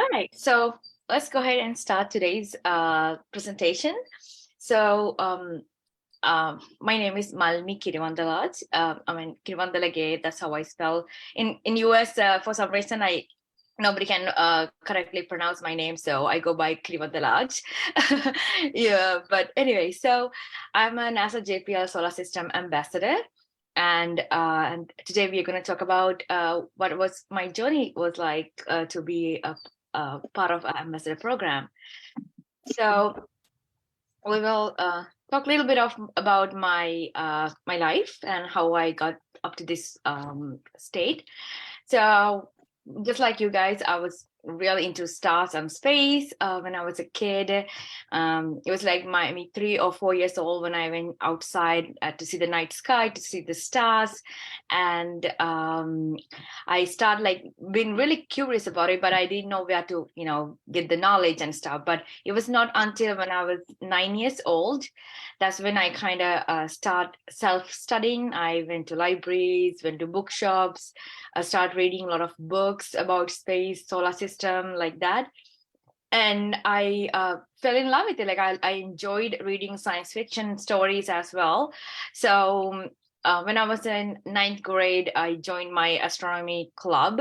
All right, so let's go ahead and start today's presentation. So my name is Malmi Kiriwandalage. Kiriwandalage, that's how I spell. In US, for some reason, nobody can correctly pronounce my name, so I go by Kiriwandalage. Yeah, but anyway, so I'm a NASA JPL Solar System Ambassador. And today we are going to talk about what was my journey was like to be a part of our ambassador program. So we will talk a little bit about my my life and how I got up to this state. So just like you guys, I was really into stars and space when I was a kid. It was like maybe 3 or 4 years old when I went outside to see the night sky, to see the stars, and I started like being really curious about it, but I didn't know where to, get the knowledge and stuff. But it was not until when I was 9 years old, that's when I kind of start self-studying. I went to libraries, went to bookshops. I started reading a lot of books about space, solar system, like that. And I fell in love with it. Like I enjoyed reading science fiction stories as well. So when I was in ninth grade, I joined my astronomy club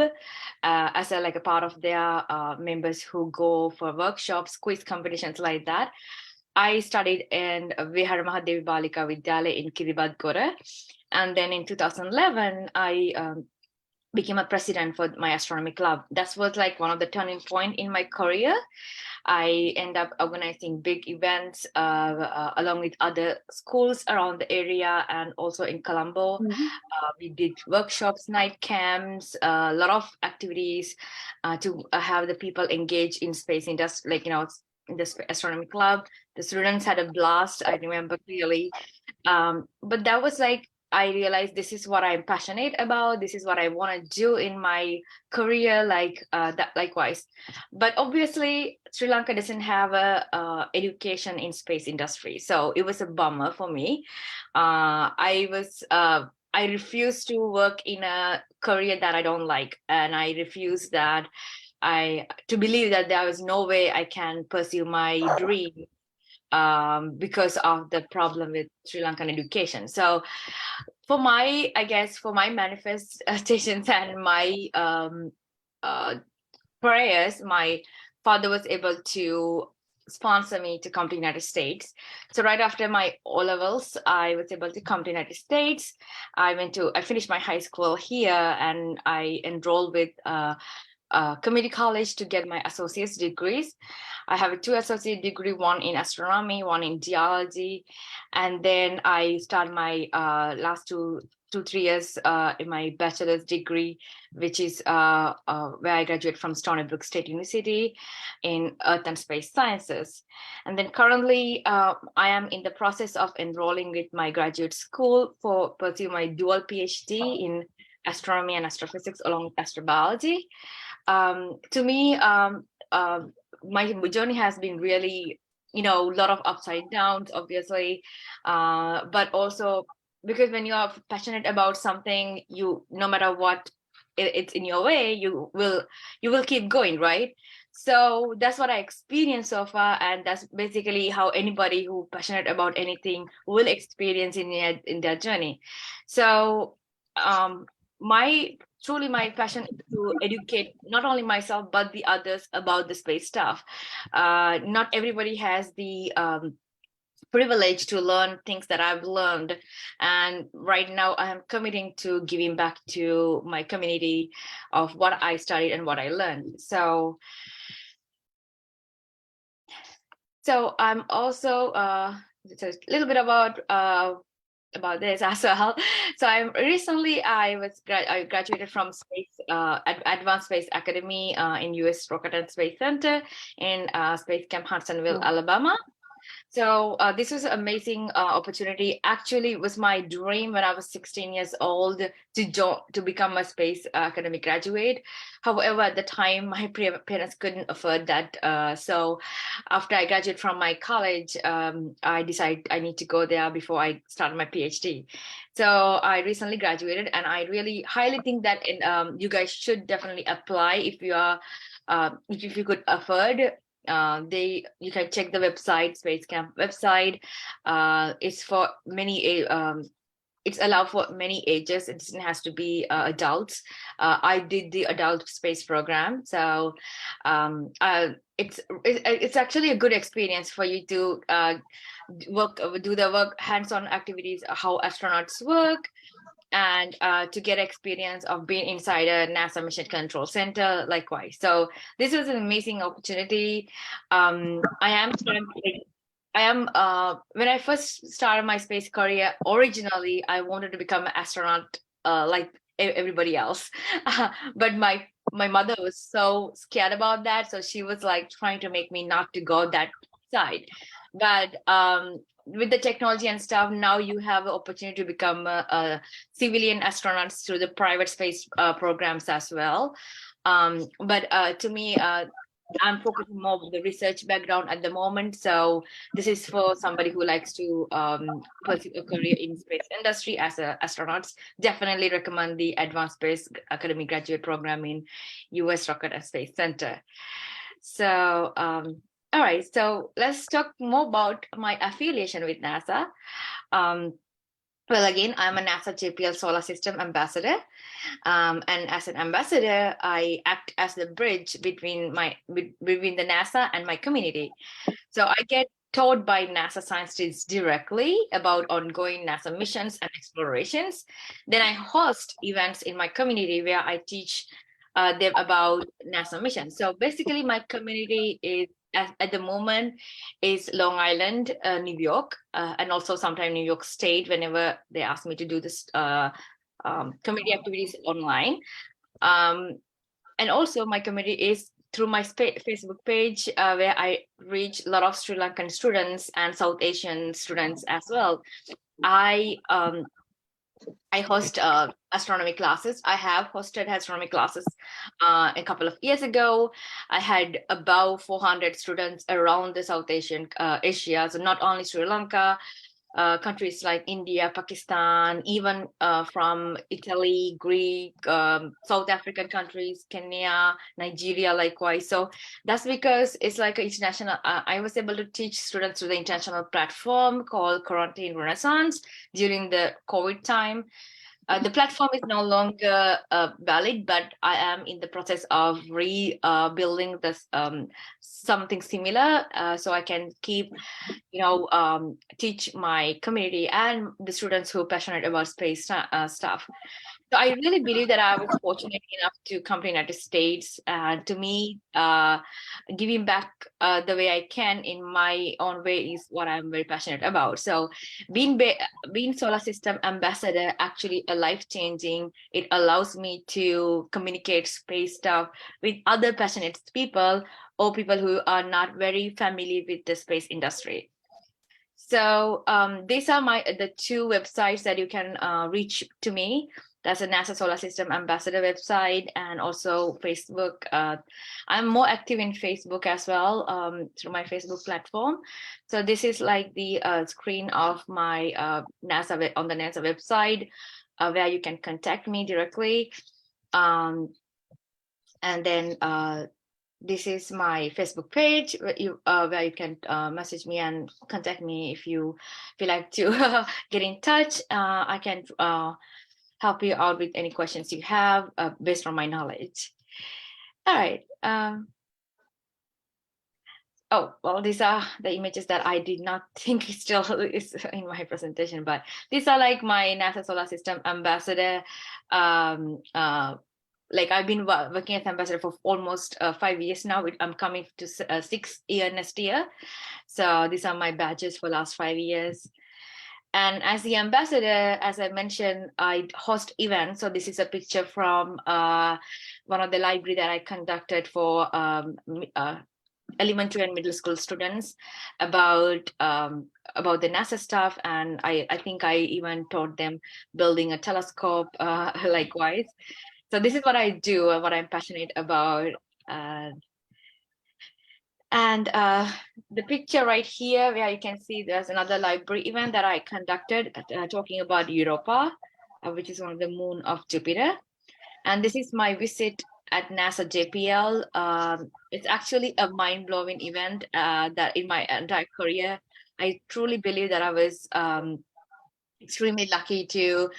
as a part of their members who go for workshops, quiz competitions like that. I studied in Vihara Mahadevi Balika Vidyalaya in Kiribati. And then in 2011, I became a president for my astronomy club. That was like one of the turning point in my career. I end up organizing big events along with other schools around the area and also in Colombo. We did workshops, night camps, a lot of activities to have the people engage in space industry, in the astronomy club. The students had a blast. I remember clearly. But that was like, I realized this is what I'm passionate about. This is what I want to do in my career, that likewise. But obviously, Sri Lanka doesn't have a education in space industry, so it was a bummer for me. I refused to work in a career that I don't like, and I refused to believe that there was no way I can pursue my dream because of the problem with Sri Lankan education. So for my manifestations and my prayers, my father was able to sponsor me to come to United States. So right after my O-levels, I was able to come to United States. I finished my high school here, and I enrolled with community college to get my associate's degrees. I have 2 associate degree, one in astronomy, one in geology. And then I started my last 3 years in my bachelor's degree, which is where I graduated from Stony Brook State University in Earth and Space Sciences. And then currently I am in the process of enrolling with my graduate school for pursue my dual PhD in astronomy and astrophysics along with astrobiology. To me, my journey has been really, a lot of upside downs, obviously, but also because when you are passionate about something, no matter what it's in your way, you will keep going, right? So that's what I experienced so far, and that's basically how anybody who passionate about anything will experience in their journey. So my passion is to educate not only myself but the others about the space stuff. Not everybody has the privilege to learn things that I've learned, and right now I am committing to giving back to my community of what I studied and what I learned. So I'm also just a little bit about this as well. So I graduated from Advanced Space Academy in US Rocket Space Center in Space Camp Hudsonville, Alabama. So this was an amazing opportunity. Actually, it was my dream when I was 16 years old to become a space academy graduate. However, at the time, my parents couldn't afford that. So after I graduated from my college, I decided I need to go there before I started my PhD. So I recently graduated, and I really highly think that you guys should definitely apply if you are if you could afford, you can check the website, Space Camp website. It's for many it's allowed for many ages. It doesn't has to be adults. I did the adult space program, so it's actually a good experience for you to do the work hands-on activities, how astronauts work, and to get experience of being inside a NASA Mission Control Center likewise. So this was an amazing opportunity. I am when I first started my space career, originally I wanted to become an astronaut like everybody else. But my mother was so scared about that, so she was like trying to make me not to go that side. But with the technology and stuff, now you have the opportunity to become a civilian astronauts through the private space programs as well. But to me, I'm focusing more on the research background at the moment. So this is for somebody who likes to pursue a career in space industry as a astronauts. Definitely recommend the Advanced Space Academy graduate program in US Rocket and Space Center. So all right, so let's talk more about my affiliation with NASA. Well, again, I'm a NASA JPL Solar System Ambassador. And as an ambassador, I act as the bridge between the NASA and my community. So I get taught by NASA scientists directly about ongoing NASA missions and explorations. Then I host events in my community where I teach them about NASA missions. So basically, my community is at the moment is Long Island, New York, and also sometimes New York State whenever they ask me to do this community activities online. And also my community is through my Facebook page where I reach a lot of Sri Lankan students and South Asian students as well. I host astronomy classes. I have hosted astronomy classes a couple of years ago. I had about 400 students around the South Asian Asia, so not only Sri Lanka, countries like India, Pakistan, even from Italy, Greek, South African countries, Kenya, Nigeria, likewise. So that's because it's like an international. I was able to teach students through the international platform called Quarantine Renaissance during the COVID time. The platform is no longer valid, but I am in the process of rebuilding this something similar, so I can keep, teach my community and the students who are passionate about space stuff. So I really believe that I was fortunate enough to come to the United States. To me, giving back the way I can in my own way is what I'm very passionate about. So being solar system ambassador actually a life-changing. It allows me to communicate space stuff with other passionate people or people who are not very familiar with the space industry. So these are the two websites that you can reach to me. That's a NASA Solar System Ambassador website and also Facebook. I'm more active in Facebook as well through my Facebook platform. So this is like the screen of my NASA on the NASA website where you can contact me directly. And then this is my Facebook page where you can message me and contact me if you feel like to get in touch. I can help you out with any questions you have based on my knowledge. All right. Oh, well, these are the images that I did not think still is in my presentation, but these are like my NASA Solar System Ambassador. Like I've been working as ambassador for almost 5 years now. I'm coming to 6th year next year. So these are my badges for last 5 years. And as the ambassador, as I mentioned, I host events. So this is a picture from one of the library that I conducted for elementary and middle school students about the NASA stuff. And I think I even taught them building a telescope likewise. So this is what I do and what I'm passionate about. And the picture right here, where you can see there's another library event that I conducted talking about Europa, which is one of the moon of Jupiter. And this is my visit at NASA JPL. It's actually a mind-blowing event that in my entire career, I truly believe that I was extremely lucky to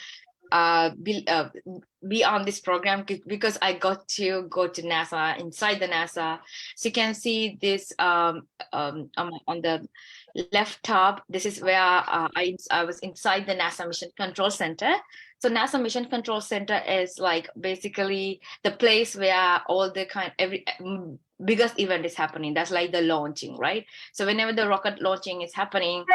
be on this program because I got to go to NASA, inside the NASA. So you can see this on the left top. This is where I was inside the NASA Mission Control Center. So NASA Mission Control Center is like basically the place where all the biggest event is happening. That's like the launching, right? So whenever the rocket launching is happening,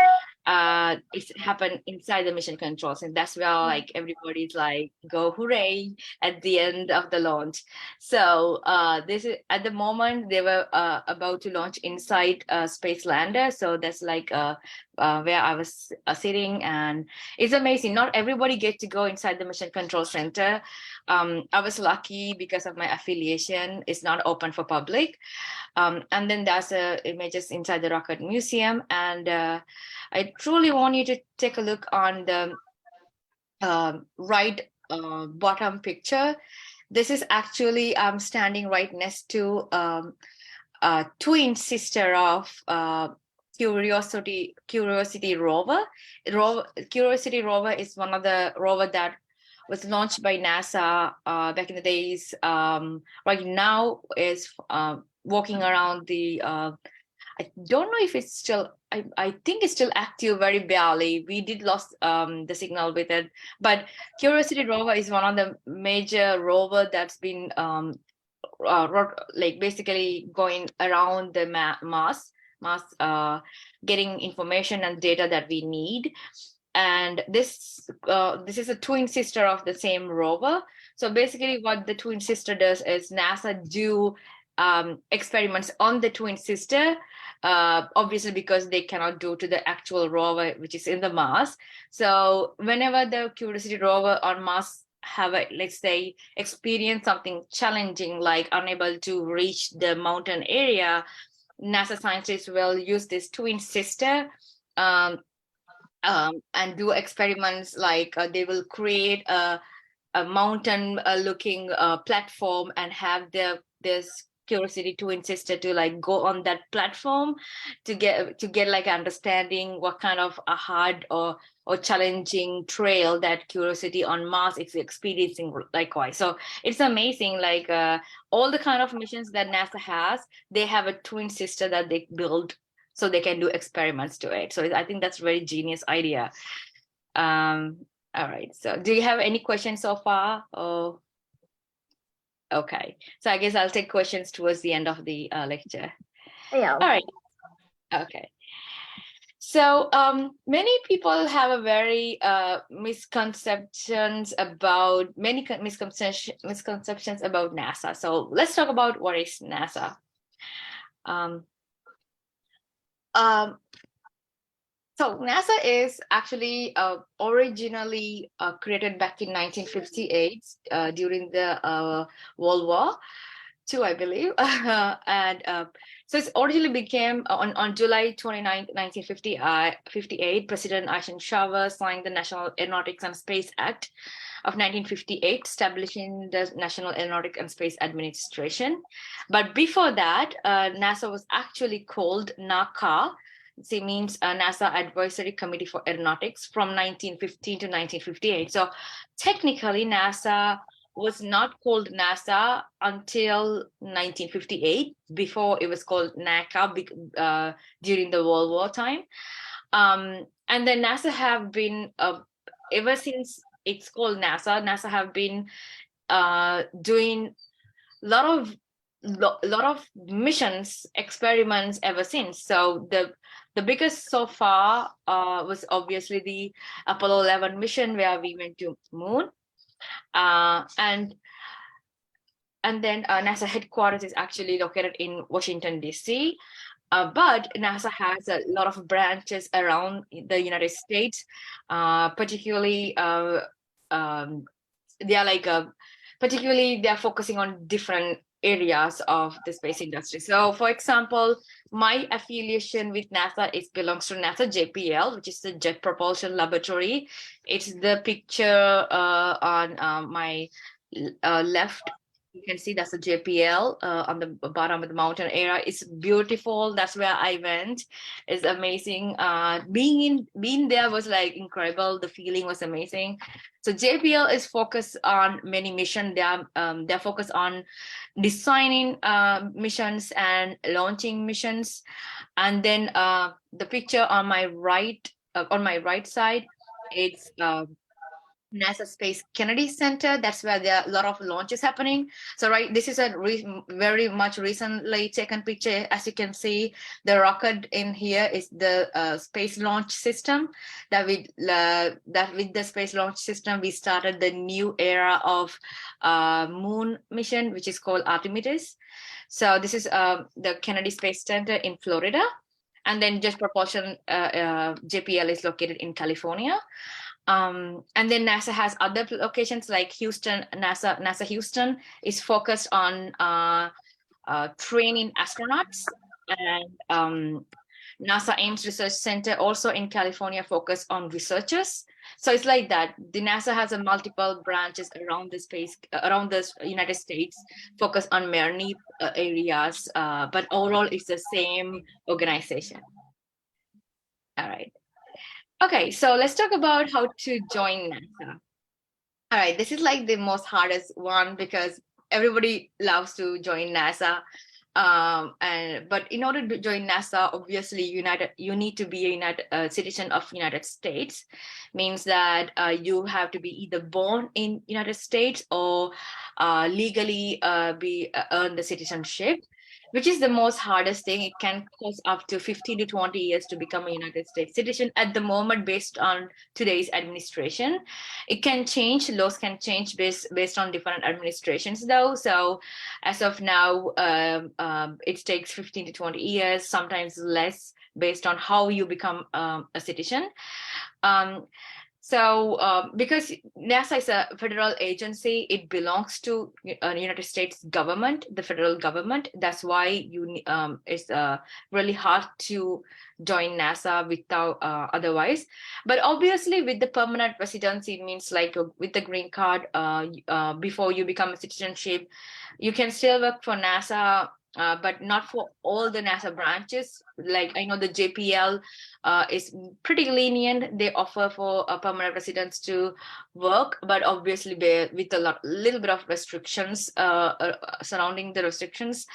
it's happened inside the mission controls, and that's where like everybody's like go hooray at the end of the launch. So this is at the moment they were about to launch inside Space Lander, so that's like where I was sitting, and it's amazing. Not everybody get to go inside the mission control center. I was lucky because of my affiliation. It's not open for public. And then there's images inside the Rocket Museum, and I truly want you to take a look on the right bottom picture. This is actually I'm standing right next to twin sister of Curiosity rover. Curiosity rover is one of the rover that was launched by NASA back in the days. Right now is walking around the I don't know if it's still, I think it's still active very barely. We did lost the signal with it, but Curiosity rover is one of the major rover that's been like basically going around the Mars, getting information and data that we need. And this is a twin sister of the same rover. So basically what the twin sister does is NASA do experiments on the twin sister, obviously because they cannot do to the actual rover, which is in the Mars. So whenever the Curiosity rover on Mars have a, let's say, experience something challenging, like unable to reach the mountain area, NASA scientists will use this twin sister and do experiments like they will create a mountain looking platform and have this Curiosity twin sister to like go on that platform to get like understanding what kind of a hard or challenging trail that Curiosity on Mars is experiencing likewise. So it's amazing, like all the kind of missions that NASA has, they have a twin sister that they build so they can do experiments to it. So I think that's a very genius idea. All right, so do you have any questions so far? Oh, okay, so I guess I'll take questions towards the end of the lecture. Yeah. All right, okay. So many people have a very misconceptions about misconceptions about NASA. So let's talk about what is NASA. So NASA is actually originally created back in 1958 during the World War II, I believe. And so it's originally became on July 29, 1958, President Eisenhower signed the National Aeronautics and Space Act of 1958, establishing the National Aeronautics and Space Administration. But before that, NASA was actually called NACA. It means NASA Advisory Committee for Aeronautics from 1915 to 1958. So technically, NASA was not called NASA until 1958. Before it was called NACA during the World War time. And then NASA have been, ever since it's called NASA have been doing a lot of missions, experiments ever since. So the biggest so far was obviously the Apollo 11 mission where we went to moon. And then NASA headquarters is actually located in Washington, D.C. But NASA has a lot of branches around the United States, particularly they're focusing on different areas of the space industry. So for example, my affiliation with NASA belongs to NASA JPL, which is the Jet Propulsion Laboratory. It's the picture on my left You can see that's a JPL on the bottom of the mountain area. It's beautiful. That's where I went. It's amazing. Being there was like incredible. The feeling was amazing. So JPL is focused on many missions. They're focused on designing missions and launching missions. And then the picture on my right side, it's NASA Space Kennedy Center. That's where there are a lot of launches happening. So, right, this is a very much recently taken picture. As you can see, the rocket in here is the space launch system. With the space launch system, we started the new era of moon mission, which is called Artemis. So this is the Kennedy Space Center in Florida. And then Jet Propulsion JPL is located in California. And then NASA has other locations like Houston. NASA Houston is focused on training astronauts, and NASA Ames Research Center also in California focus on researchers. So it's like that. The NASA has a multiple branches around around the United States, focus on many areas, but overall it's the same organization. All right. Okay, so let's talk about how to join NASA. All right, this is like the most hardest one because everybody loves to join NASA. But in order to join NASA, obviously you need to be a citizen of United States. Means that you have to be either born in United States or legally earn the citizenship, which is the most hardest thing. It can cost up to 15 to 20 years to become a United States citizen at the moment, based on today's administration. It can change, laws can change based on different administrations though. So as of now, it takes 15 to 20 years, sometimes less, based on how you become a citizen. Because NASA is a federal agency, it belongs to United States government, the federal government. That's why it's really hard to join NASA without otherwise. But obviously, with the permanent residency, it means like with the green card, before you become a citizenship, you can still work for NASA. But not for all the NASA branches. Like I know the JPL is pretty lenient. They offer for permanent residents to work, but obviously with little bit of restrictions surrounding the restrictions.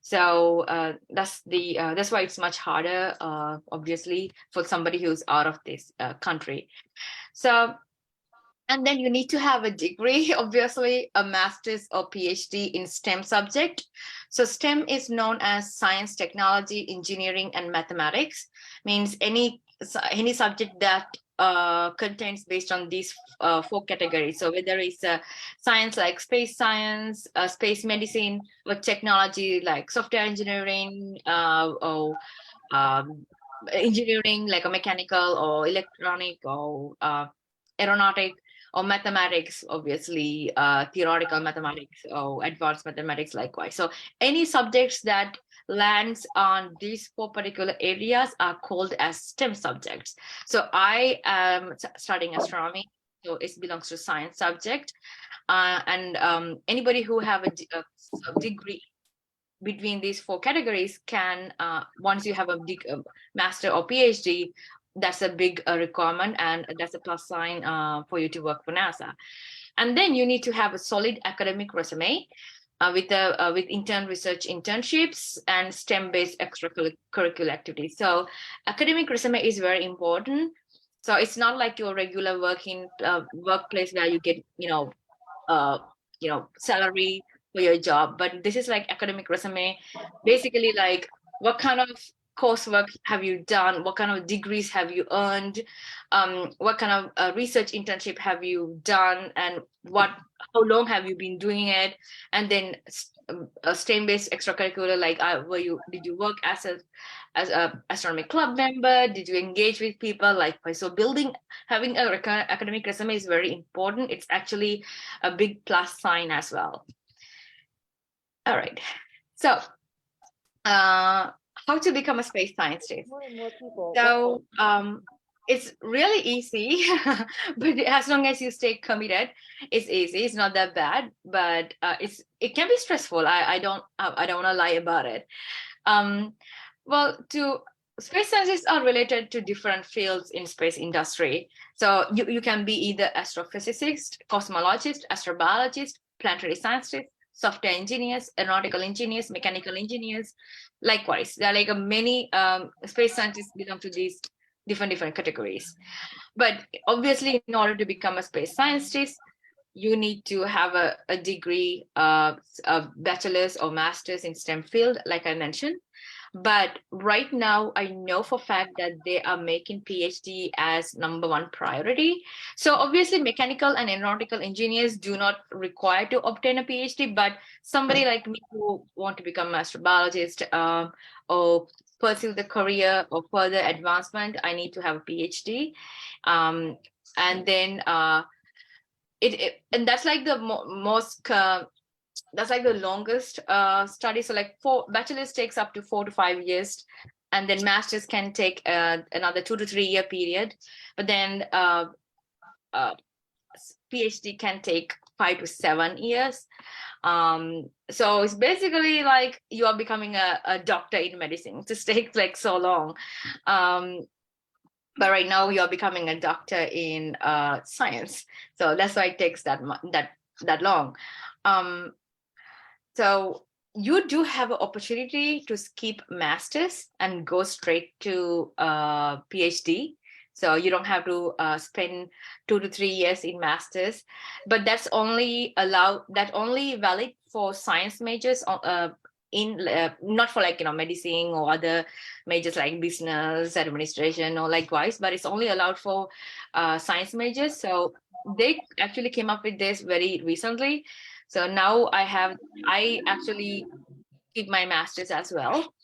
So that's why it's much harder, obviously, for somebody who's out of this country. So. And then you need to have a degree, obviously, a master's or PhD in STEM subject. So STEM is known as science, technology, engineering, and mathematics. Means any subject that contains based on these four categories. So whether it's science like space science, space medicine, or technology like software engineering, or engineering like a mechanical or electronic or aeronautic, or mathematics, obviously, theoretical mathematics or advanced mathematics likewise. So any subjects that lands on these four particular areas are called as STEM subjects. So I am studying astronomy, so it belongs to science subject. And anybody who have a degree between these four categories can, once you have a master or PhD, that's a big requirement, and that's a plus sign for you to work for NASA. And then you need to have a solid academic resume with research internships and STEM-based extracurricular activities. So academic resume is very important. So it's not like your regular workplace where you get salary for your job, but this is like academic resume, basically like what kind of coursework have you done, what kind of degrees have you earned, what kind of research internship have you done, and how long have you been doing it. And then a STEM-based extracurricular, like did you work as a astronomy club member, did you engage with people, like so having a academic resume is very important. It's actually a big plus sign as well. All right, so how to become a space scientist. So It's really easy, but as long as you stay committed, it's easy. It's not that bad, but it can be stressful. I don't want to lie about it. Um, well, to space sciences are related to different fields in space industry. So you can be either astrophysicist, cosmologist, astrobiologist, planetary scientist, software engineers, aeronautical engineers, mechanical engineers. Likewise, there are like many space scientists belong to these different categories. But obviously, in order to become a space scientist, you need to have a degree, a bachelor's or master's in STEM field, like I mentioned. But right now, I know for a fact that they are making PhD as #1 priority. So obviously, mechanical and aeronautical engineers do not require to obtain a PhD, but somebody like me who want to become a astrobiologist or pursue the career or further advancement, I need to have a PhD. And then and that's like the most that's like the longest study. So like bachelor's takes up to 4 to 5 years, and then masters can take another 2 to 3 year period. But then PhD can take 5 to 7 years. So it's basically like you are becoming a doctor in medicine. It just takes like so long. But right now you're becoming a doctor in science, so that's why it takes that long. So you do have an opportunity to skip masters and go straight to PhD. So you don't have to spend 2 to 3 years in masters, but that's only valid for science majors in not for like medicine or other majors like business administration or likewise, but it's only allowed for science majors. So they actually came up with this very recently. So now I actually keep my master's as well.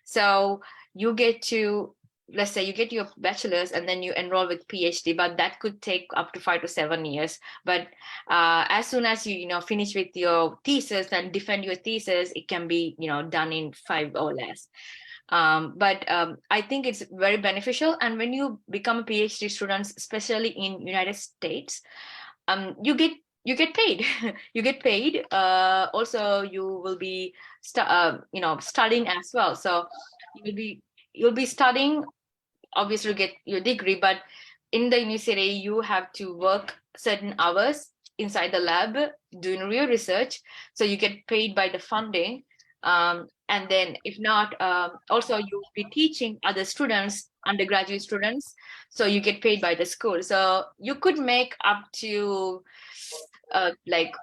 So you get to, let's say you get your bachelor's and then you enroll with PhD, but that could take up to 5 to 7 years. But as soon as you finish with your thesis and defend your thesis, it can be done in 5 or less. But I think it's very beneficial. And when you become a PhD student, especially in United States, you get paid. You get paid. Also, you will be studying as well. So you'll be studying. Obviously, you get your degree, but in the university, you have to work certain hours inside the lab doing real research. So you get paid by the funding. And then if not, also you'll be teaching other students, undergraduate students. So you get paid by the school. So you could make up to like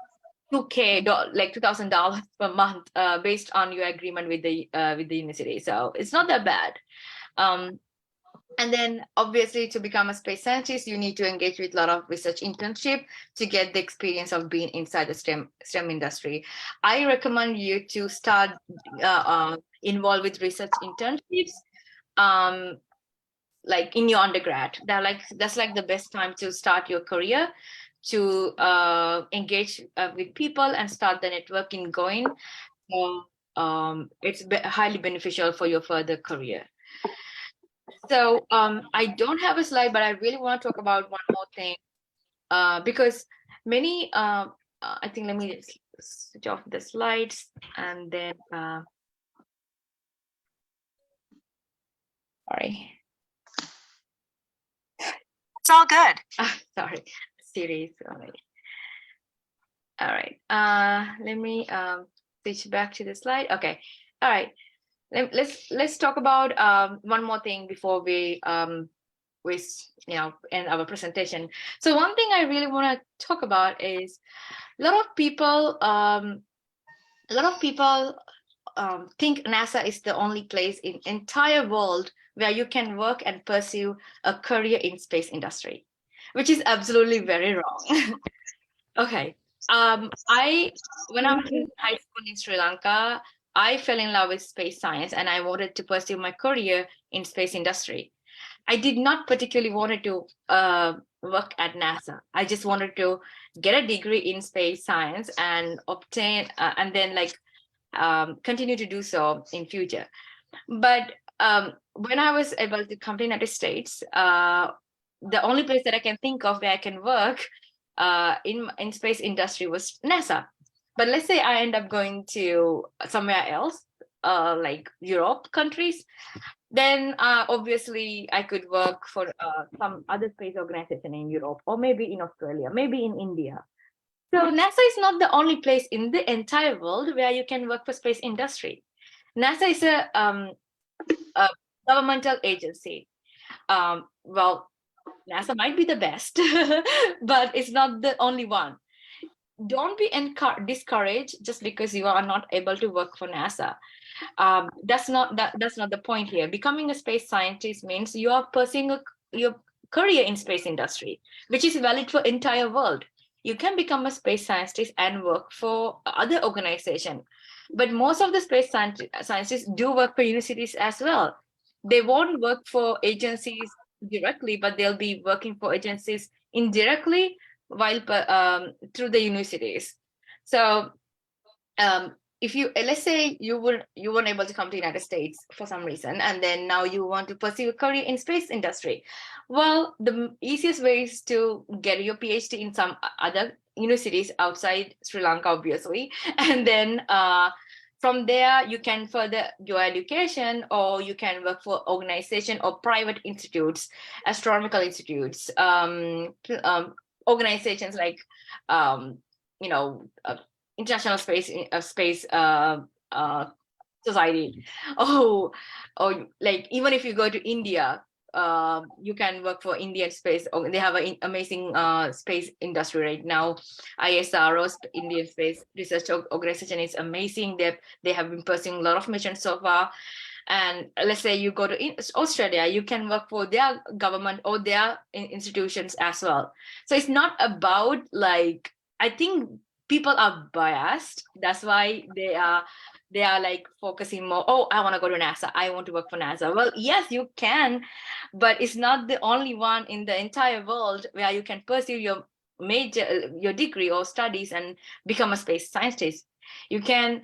like $2,000 per month based on your agreement with the university. So it's not that bad. And then obviously to become a space scientist, you need to engage with a lot of research internship to get the experience of being inside the STEM industry. I recommend you to start involved with research internships like in your undergrad. That's like the best time to start your career, to engage with people and start the networking going. So it's highly beneficial for your further career. So I don't have a slide, but I really want to talk about one more thing because many, I think, let me switch off the slides and then, sorry. It's all good. Sorry, series. All right. Let me switch back to the slide. Okay. All right. Let's talk about one more thing before we end our presentation. So one thing I really want to talk about is a lot of people think NASA is the only place in entire world where you can work and pursue a career in space industry, which is absolutely very wrong. Okay. When I was in high school in Sri Lanka, I fell in love with space science and I wanted to pursue my career in space industry. I did not particularly wanted to work at NASA. I just wanted to get a degree in space science and obtain and then continue to do so in future. But when I was able to come to the United States, the only place that I can think of where I can work in space industry was NASA. But let's say I end up going to somewhere else, like Europe countries, then obviously I could work for some other space organization in Europe, or maybe in Australia, maybe in India. So NASA is not the only place in the entire world where you can work for space industry. NASA is a governmental agency. Well, NASA might be the best, but it's not the only one. Don't be discouraged just because you are not able to work for NASA. That's not the point here. Becoming a space scientist means you are pursuing your career in space industry, which is valid for entire world. You can become a space scientist and work for other organization, but most of the space scientists do work for universities as well. They won't work for agencies directly, but they'll be working for agencies indirectly while through the universities. So if you, let's say you weren't able to come to United States for some reason, and then now you want to pursue a career in space industry, well, the easiest way is to get your PhD in some other universities outside Sri Lanka, obviously, and then from there you can further your education, or you can work for organization or private institutes, astronomical institutes, organizations like you know International Space Society. Oh, like even if you go to India, you can work for Indian space. They have an amazing space industry right now. ISRO, Indian Space Research Organization, is amazing. They have been pursuing a lot of missions so far. And let's say you go to Australia, you can work for their government or their institutions as well. So it's not about, like, I think people are biased. That's why they are like focusing more. Oh, I want to go to NASA. I want to work for NASA. Well, yes, you can, but it's not the only one in the entire world where you can pursue your your degree or studies and become a space scientist. You can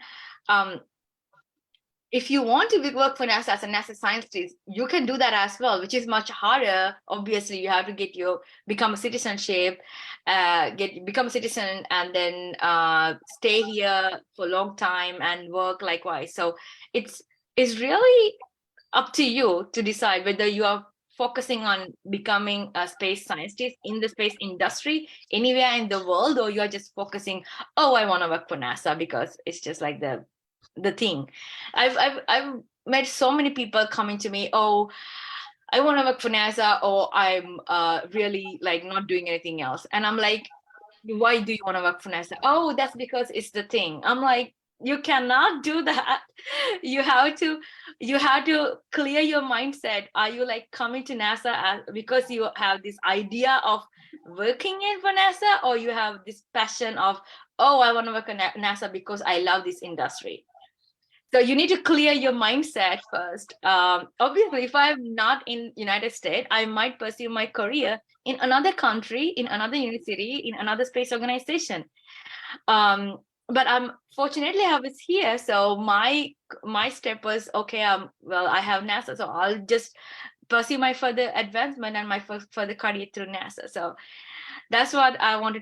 if you want to work for NASA as a NASA scientist, you can do that as well, which is much harder. Obviously, you have to become a citizenship, become a citizen, and then stay here for a long time and work likewise. So it's really up to you to decide whether you are focusing on becoming a space scientist in the space industry anywhere in the world, or you are just focusing, oh, I want to work for NASA because it's just like the thing. I've met so many people coming to me, oh, I want to work for NASA, or I'm really like not doing anything else. And I'm like, why do you want to work for NASA? Oh, that's because it's the thing. I'm like, you cannot do that. You have to clear your mindset. Are you like coming to NASA because you have this idea of working in for NASA, or you have this passion of, oh, I want to work at NASA because I love this industry? So you need to clear your mindset first. Obviously, if I'm not in United States, I might pursue my career in another country, in another university, in another space organization. But fortunately I was here, so my step was, okay, well, I have NASA, so I'll just pursue my further advancement and my further career through NASA. So that's what I want to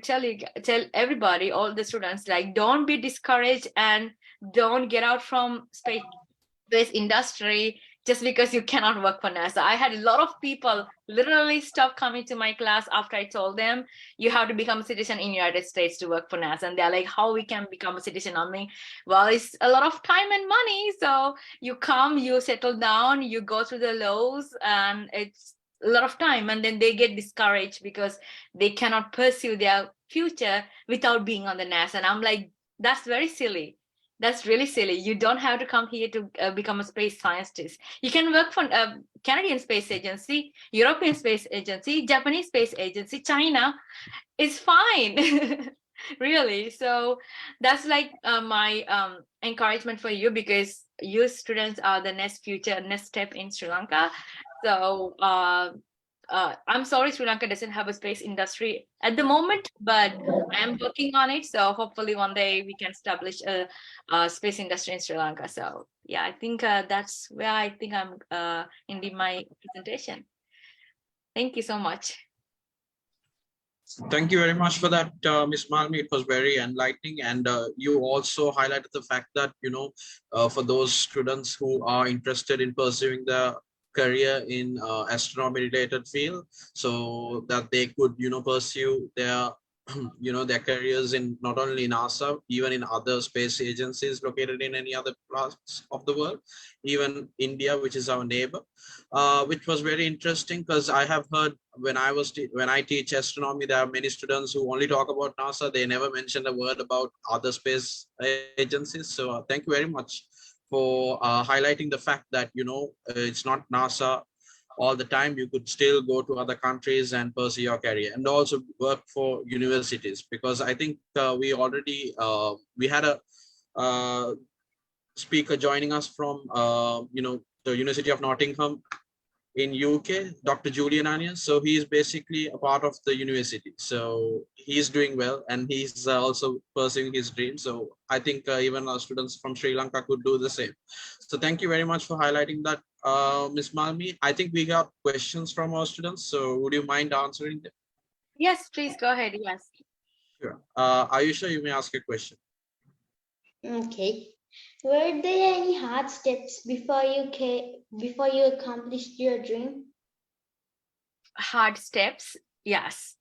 tell everybody, all the students, like, don't be discouraged and don't get out from space industry just because you cannot work for NASA. I had a lot of people literally stop coming to my class after I told them you have to become a citizen in United States to work for NASA. And they're like, how we can become a citizen? I mean, well, it's a lot of time and money. So you come, you settle down, you go through the laws, and it's a lot of time. And then they get discouraged because they cannot pursue their future without being on the NASA. And I'm like, that's very silly. That's really silly. You don't have to come here to become a space scientist. You can work for Canadian Space Agency, European Space Agency, Japanese Space Agency, China. It's fine. Really. So that's like my encouragement for you, because you students are the next step in Sri Lanka. So I'm sorry Sri Lanka doesn't have a space industry at the moment, but I am working on it. So hopefully one day we can establish a space industry in Sri Lanka. So yeah, I think that's where I think I'm ending my presentation. Thank you so much. Thank you very much for that, Ms. Malmi. It was very enlightening, and you also highlighted the fact that for those students who are interested in pursuing the career in astronomy-related field, so that they could pursue their their careers in not only NASA, even in other space agencies located in any other parts of the world, even India, which is our neighbor, which was very interesting because I have heard when I teach astronomy, there are many students who only talk about NASA. They never mention a word about other space agencies. So thank you very much for highlighting the fact that it's not NASA all the time. You could still go to other countries and pursue your career, and also work for universities, because I think we had a uh, speaker joining us from the University of Nottingham in UK, Dr. Julian Anias. So he is basically a part of the university. So he's doing well, and he's also pursuing his dream. So I think even our students from Sri Lanka could do the same. So thank you very much for highlighting that, Ms. Malmi. I think we got questions from our students. So would you mind answering them? Yes, please go ahead. Yes. Sure. Ayusha, you may ask a question. Okay. Were there any hard steps before you accomplished your dream? Hard steps. Yes.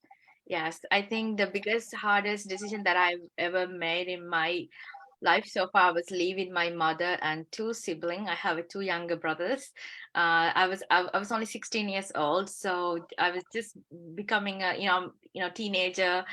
Yes. I think the biggest, hardest decision that I've ever made in my life so far was leaving my mother and two siblings. I have two younger brothers. I was only 16 years old, so I was just becoming a teenager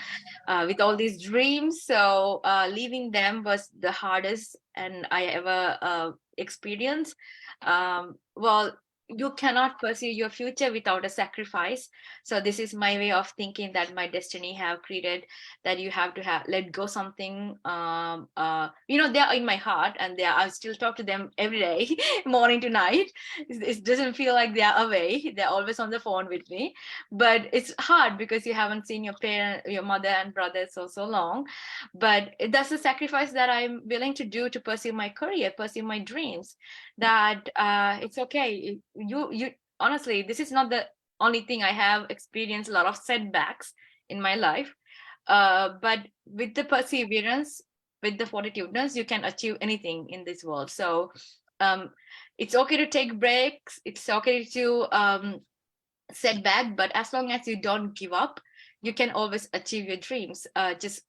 with all these dreams. So leaving them was the hardest and I ever experienced. Well, you cannot pursue your future without a sacrifice. So this is my way of thinking that my destiny have created, that you have to have let go something. They are in my heart, and I still talk to them every day, morning to night. It doesn't feel like they are away. They're always on the phone with me, but it's hard because you haven't seen your mother and brother so long. But that's a sacrifice that I'm willing to do to pursue my career, pursue my dreams. That it's okay. You honestly, this is not the only thing. I have experienced a lot of setbacks in my life, but with the perseverance, with the fortitudeness, you can achieve anything in this world. So um, it's okay to take breaks. It's okay to set back, but as long as you don't give up, you can always achieve your dreams. Just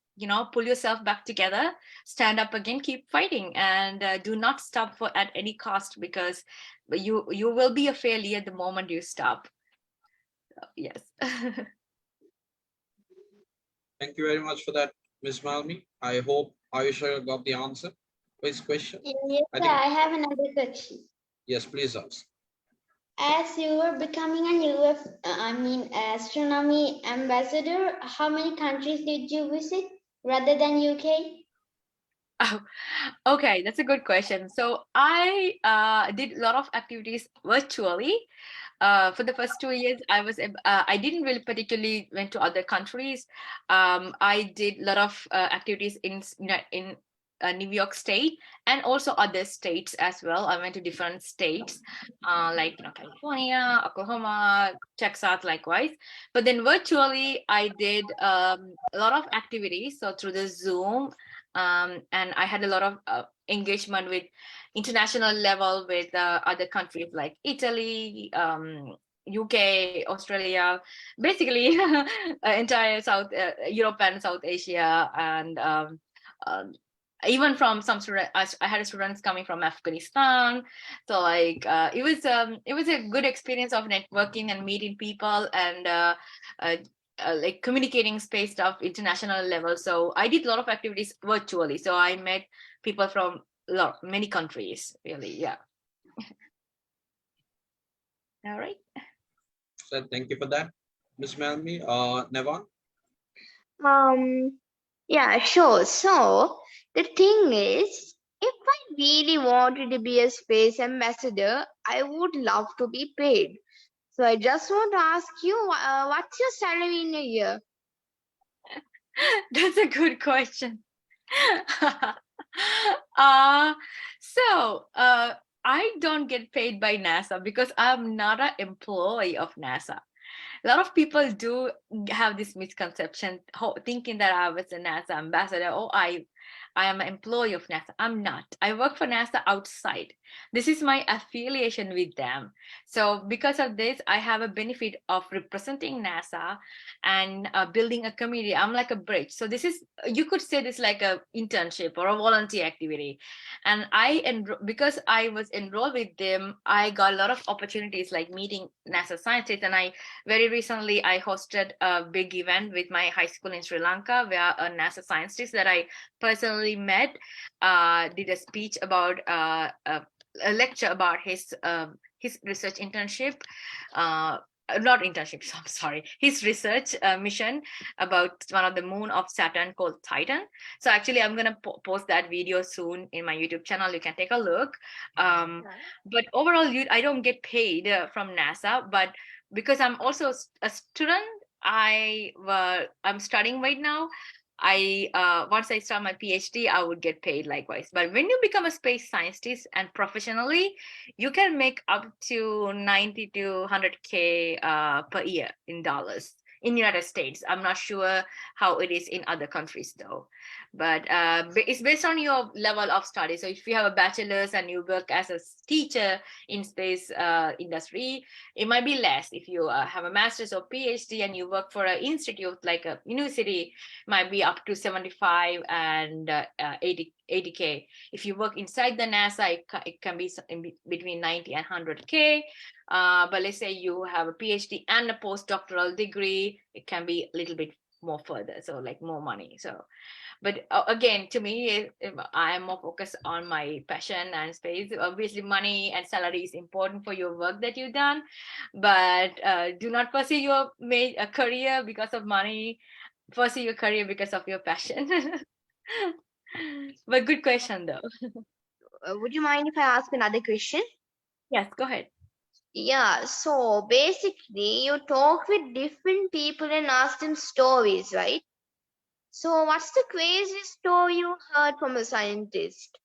pull yourself back together, stand up again, keep fighting, and do not stop at any cost, because you will be a failure the moment you stop. So, yes. Thank you very much for that, Ms. Malmi. I hope Ayusha got the answer for his question. Yes, I sir, think, I have another question. yes, please ask. As you were becoming an astronomy ambassador, how many countries did you visit rather than UK? Oh, okay, that's a good question. So I did a lot of activities virtually. For the first 2 years, I didn't really particularly went to other countries. I did a lot of activities in New York State and also other states as well. I went to different states, like California, Oklahoma, Texas, likewise. But then virtually, I did a lot of activities. So through the Zoom, and I had a lot of engagement with international level with other countries like Italy, UK, Australia, basically entire South Europe and South Asia, and um, even from some students. I had students coming from Afghanistan. So like it was a good experience of networking and meeting people, and uh, like communicating space stuff international level. So I did a lot of activities virtually. So I met people from many countries, really. Yeah. All right. So thank you for that, Ms. Malmi. Nevan? Yeah, sure. So the thing is, if I really wanted to be a space ambassador, I would love to be paid. So I just want to ask you, what's your salary in a year? That's a good question. uh, I don't get paid by NASA because I'm not an employee of NASA. a lot of people do have this misconception, thinking that I was a NASA ambassador. Oh, I am an employee of NASA. I'm not. I work for NASA outside. This is my affiliation with them. So because of this, I have a benefit of representing NASA and building a community. I'm like a bridge. So this is, you could say this like a internship or a volunteer activity. And because I was enrolled with them, I got a lot of opportunities like meeting NASA scientists. And very recently I hosted a big event with my high school in Sri Lanka where a NASA scientist that I personally met did a speech about a lecture about his research internship, not internship, I'm sorry, his research mission about one of the moon of Saturn called Titan. So actually I'm gonna post that video soon in my YouTube channel. You can take a look. But overall, I don't get paid from NASA, but because I'm also a student, I'm studying right now. Once I start my PhD, I would get paid likewise. But when you become a space scientist and professionally, you can make up to 90 to 100K per year in dollars in United States. I'm not sure how it is in other countries though, but it's based on your level of study. So if you have a bachelor's and you work as a teacher in space industry, it might be less. If you have a master's or PhD and you work for an institute like a university, might be up to 75 and 80K. If you work inside the NASA, it can be between 90 and 100K. But let's say you have a PhD and a postdoctoral degree, it can be a little bit more further, so like more money. So, but again, to me, I am more focused on my passion and space. Obviously, money and salary is important for your work that you've done, but do not pursue your career because of money. Pursue your career because of your passion. But good question though. Would you mind if I ask another question? Yes, go ahead. Yeah, so basically, you talk with different people and ask them stories, right? So, what's the craziest story you heard from a scientist?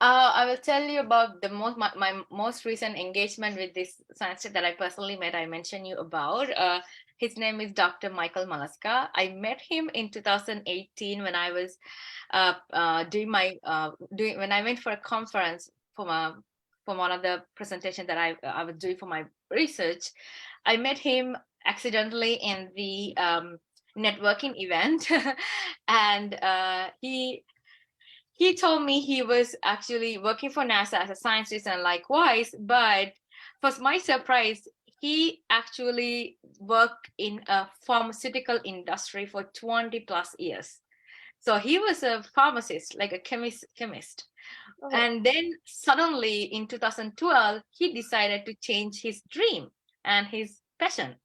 I will tell you about my most recent engagement with this scientist that I personally met. I mentioned you about. His name is Dr. Michael Malaska. I met him in 2018 when I was when I went for a conference from one of the presentations that I was doing for my research. I met him accidentally in the networking event, and he told me he was actually working for NASA as a scientist and likewise, but for my surprise, he actually worked in a pharmaceutical industry for 20 plus years. So he was a pharmacist, like a chemist. Oh. And then suddenly in 2012, he decided to change his dream and his passion.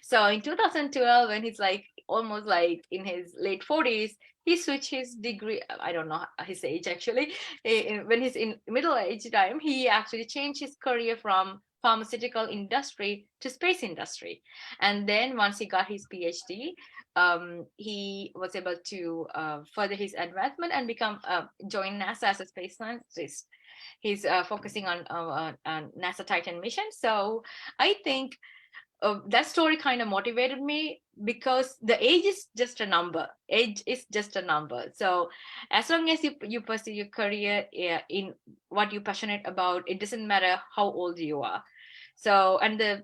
So in 2012, when he's like almost like in his late 40s, he switched his degree. I don't know his age actually. When he's in middle age time, he actually changed his career from pharmaceutical industry to space industry. And then once he got his PhD, he was able to further his advancement and join NASA as a space scientist. He's focusing on NASA Titan mission. So I think that story kind of motivated me because the age is just a number. Age is just a number. So as long as you pursue your career in what you're passionate about, it doesn't matter how old you are. So and then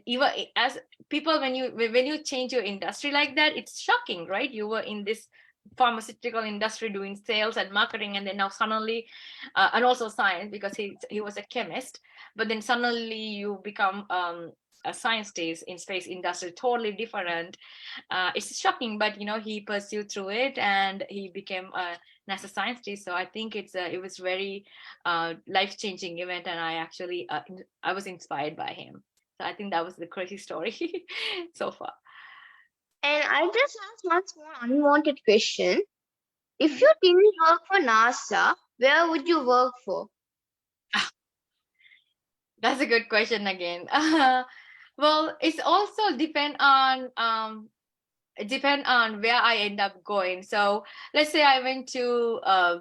even as people, when you change your industry like that, it's shocking, right? You were in this pharmaceutical industry doing sales and marketing, and then now suddenly and also science, because he was a chemist, but then suddenly you become a scientist in space industry, totally different. It's shocking, but he pursued through it and he became a NASA scientist. So I think it was very life-changing event, and I was inspired by him. So I think that was the crazy story so far. And I just ask one small unwanted question. If you didn't work for NASA, where would you work for? That's a good question again. Well, it's also depend on where I end up going. So let's say I went to I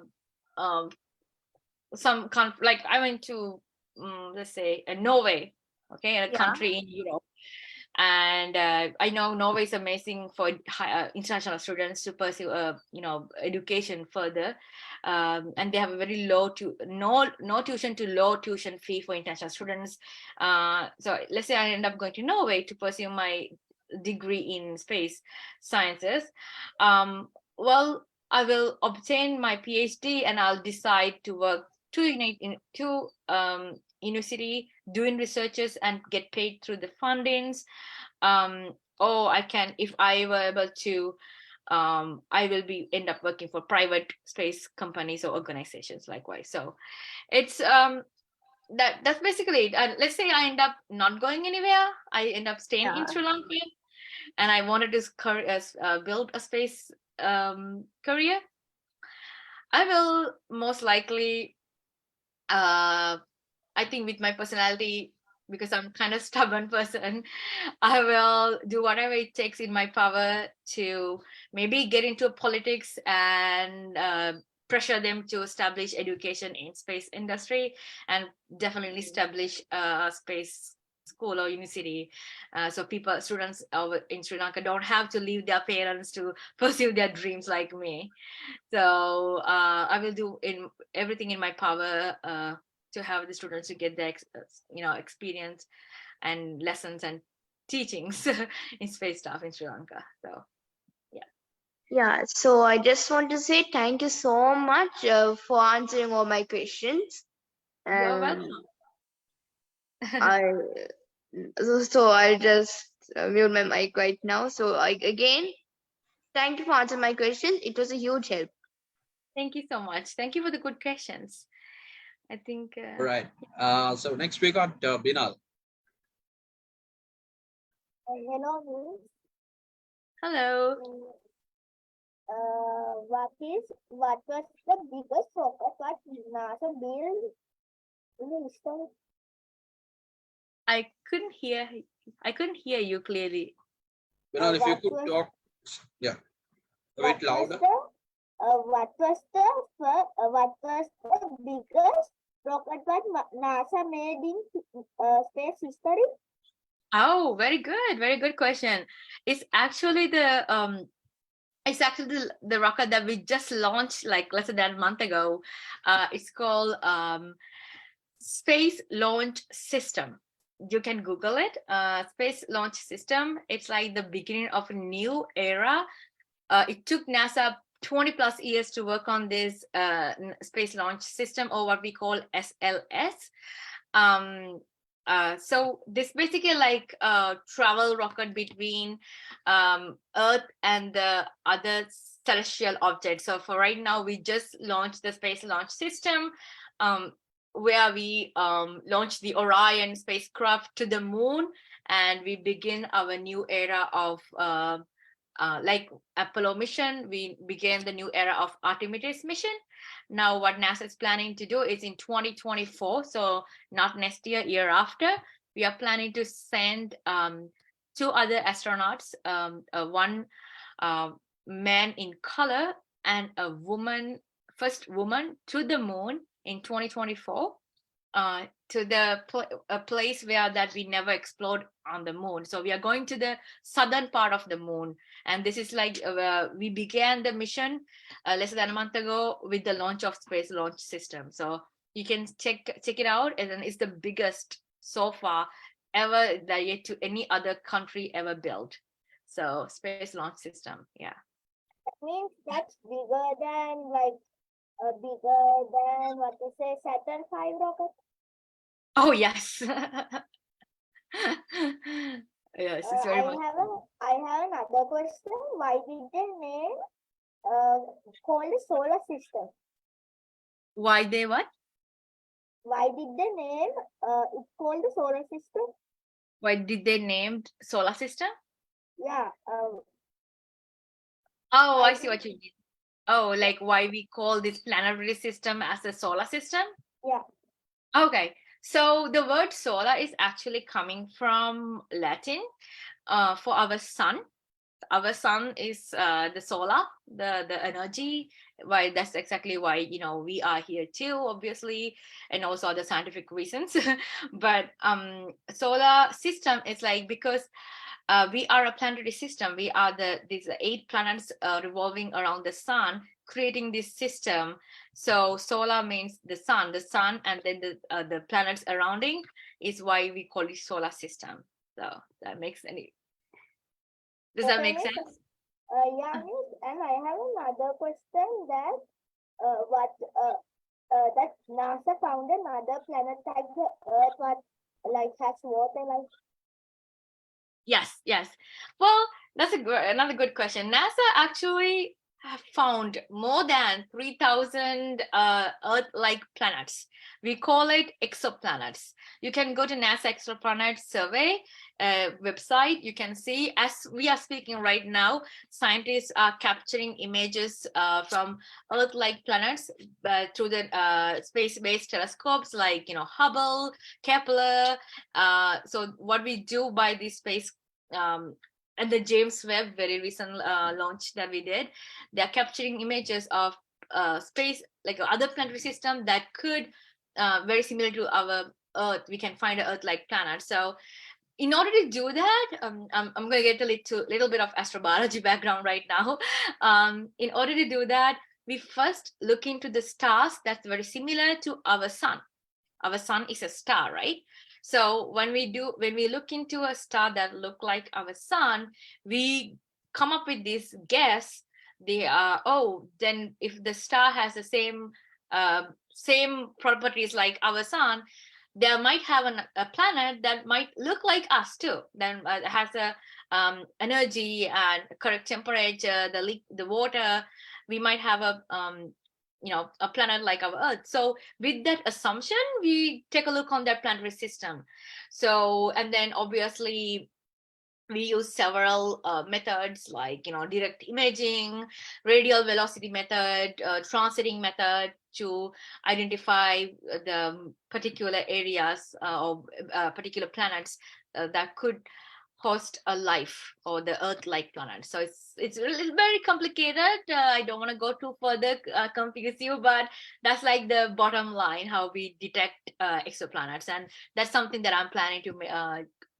went to let's say Norway, okay, a country in Europe. And I know Norway is amazing for international students to pursue education further, and they have a very low to no tuition to low tuition fee for international students. So let's say I end up going to Norway to pursue my degree in space sciences. Well, I will obtain my PhD and I'll decide to work to university doing researches and get paid through the fundings. Or I can, if I were able to, I will be end up working for private space companies or organizations likewise. So it's that's basically it. Let's say I end up not going anywhere, I end up staying in Sri Lanka, and I wanted to build a space career. I will most likely, I think with my personality, because I'm kind of stubborn person, I will do whatever it takes in my power to maybe get into politics and pressure them to establish education in space industry, and definitely establish a space school or university, so students in Sri Lanka don't have to leave their parents to pursue their dreams like me. So I will do everything in my power to have the students to get their experience and lessons and teachings in space stuff in Sri Lanka. So Yeah, so I just want to say thank you so much for answering all my questions. you're And welcome. so I'll just mute my mic right now. So again, thank you for answering my questions. It was a huge help. Thank you so much. Thank you for the good questions. I think. All right. So next we got Binal. Hello, Miss. Hello. What was the biggest rocket what NASA built in the history? I couldn't hear you clearly. Binal, if you what could was- talk, yeah, a bit louder. What was the biggest rocket what NASA made in space history? Oh, very good question. It's actually the rocket that we just launched like less than a month ago. It's called Space Launch System. You can Google it. Space Launch System. It's like the beginning of a new era. It took NASA 20 plus years to work on this space launch system, or what we call SLS. So this basically like a travel rocket between Earth and the other celestial objects. So for right now, we just launched the space launch system, where we launched the Orion spacecraft to the moon, and we begin our new era of like Apollo mission. We began the new era of Artemis mission. Now what NASA is planning to do is in 2024, so not next year after, we are planning to send 2 other astronauts, one man in color and a first woman to the moon in 2024, to a place where that we never explored on the moon. So we are going to the southern part of the moon, and this is like we began the mission less than a month ago with the launch of space launch system. So you can check it out, and then it's the biggest so far ever that yet to any other country ever built. So space launch system, yeah. That means that's bigger than what they say Saturn V rocket. Oh yes. Yes, it's very much. I have another question. Why did they name call the solar system? Why they what? Why did they name it called the solar system? Why did they name solar system? Yeah. Oh, I see what you mean. Oh, like why we call this planetary system as a solar system? Yeah. Okay. So the word solar is actually coming from Latin for our sun. Our sun is the solar, the energy. Why that's exactly why we are here too, obviously, and also other scientific reasons. But solar system is like because we are a planetary system. We are these 8 planets revolving around the sun, creating this system. So solar means the sun, and then the planets surrounding is why we call it solar system. So that makes any. Does that make sense? Yeah, Miss. And I have another question that that NASA found another planet like the Earth, what like has water like. Yes. Well, that's another good question. NASA actually have found more than 3,000 Earth-like planets. We call it exoplanets. You can go to NASA Exoplanet Survey website. You can see, as we are speaking right now, scientists are capturing images from Earth-like planets through the space-based telescopes like Hubble, Kepler. So what we do by this space and the James Webb very recent launch that we did, they're capturing images of space, like other planetary system that could very similar to our Earth. We can find an Earth-like planet. So in order to do that, I'm going to get a little bit of astrobiology background right now. In order to do that, we first look into the stars that's very similar to our sun. Our sun is a star, right? So when we look into a star that look like our sun, we come up with this guess. Then if the star has the same properties like our sun, there might have a planet that might look like us too. Then has a energy and correct temperature, the water. We might have a planet like our Earth. So with that assumption, we take a look on that planetary system. So, and then obviously we use several methods like direct imaging, radial velocity method, transiting method to identify the particular areas or particular planets that could host a life or the Earth-like planet. So it's really very complicated. I don't want to go too further, confuse you, but that's like the bottom line, how we detect exoplanets, and that's something that I'm planning to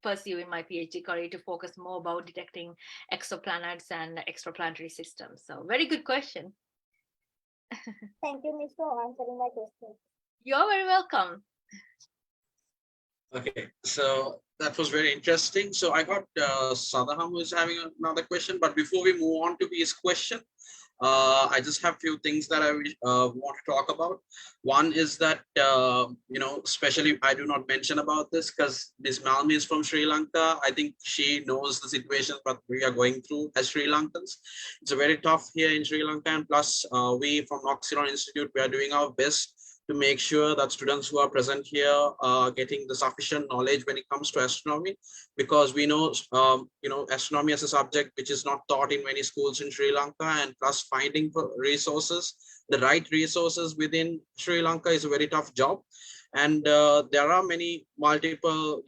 pursue in my PhD career, to focus more about detecting exoplanets and extraplanetary systems. So very good question. Thank you, Miss, for answering my question. You're very welcome. Okay, so that was very interesting. So I got Sadaham who is having another question, but before we move on to his question, I just have few things that I want to talk about. One is that, especially I do not mention about this because Ms. Malmi is from Sri Lanka. I think she knows the situation that we are going through as Sri Lankans. It's a very tough here in Sri Lanka, and plus we from Noxiron Institute, we are doing our best to make sure that students who are present here are getting the sufficient knowledge when it comes to astronomy, because we know, astronomy as a subject which is not taught in many schools in Sri Lanka, and plus finding resources, the right resources within Sri Lanka is a very tough job. And there are many multiple,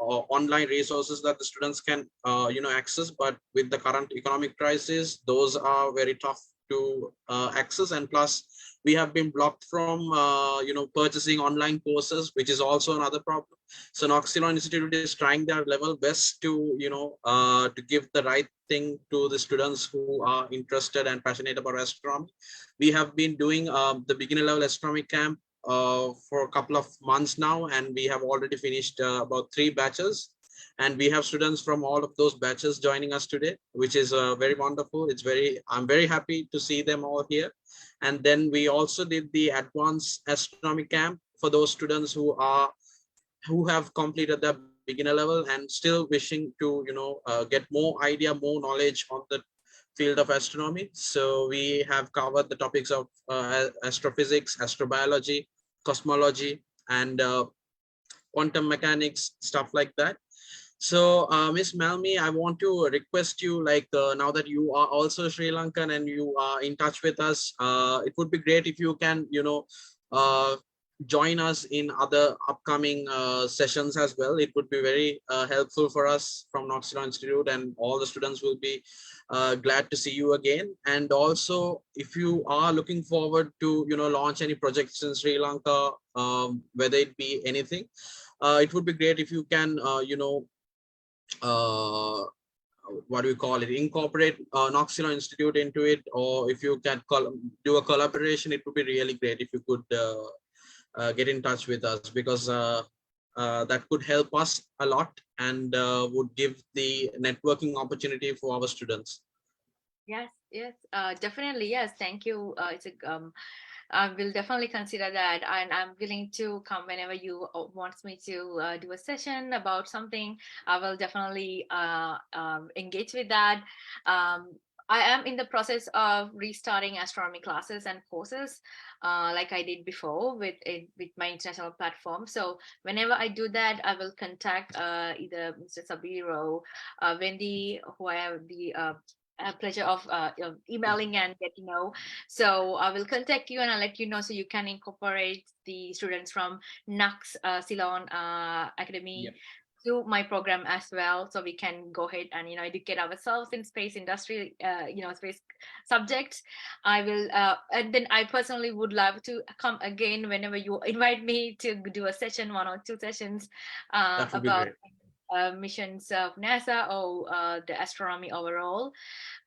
online resources that the students can, access, but with the current economic crisis, those are very tough to access. And plus, we have been blocked from purchasing online courses, which is also another problem. So Noxiron Institute is trying their level best to to give the right thing to the students who are interested and passionate about astronomy. We have been doing the beginner level astronomy camp for a couple of months now, and we have already finished about 3 batches. And we have students from all of those batches joining us today, which is very wonderful. I'm very happy to see them all here. And then we also did the advanced astronomy camp for those students who have completed their beginner level and still wishing to get more idea, more knowledge on the field of astronomy. So we have covered the topics of astrophysics, astrobiology, cosmology, and quantum mechanics, stuff like that. So, Miss Malmi, I want to request you, now that you are also Sri Lankan and you are in touch with us, it would be great if you can, join us in other upcoming sessions as well. It would be very helpful for us from Noxiron Institute, and all the students will be glad to see you again. And also, if you are looking forward to, launch any projects in Sri Lanka, whether it be anything, it would be great if you can, what do we call it, incorporate Noxino Institute into it, or if you can do a collaboration, it would be really great if you could get in touch with us, because that could help us a lot and would give the networking opportunity for our students. Yes, definitely. Yes, thank you. It's a I will definitely consider that, and I'm willing to come whenever you want me to do a session about something. I will definitely engage with that. I am in the process of restarting astronomy classes and courses, like I did before with my international platform. So whenever I do that, I will contact either Mr. Sabir or Wendy, who I have the pleasure of emailing and get to know. So I will contact you and I'll let you know so you can incorporate the students from NUX Ceylon Academy. Yep. To my program as well, so we can go ahead and educate ourselves in space industry, space subjects. I will, and then I personally would love to come again whenever you invite me to do a session, 1 or 2 sessions That would be about great. missions of NASA or the astronomy overall.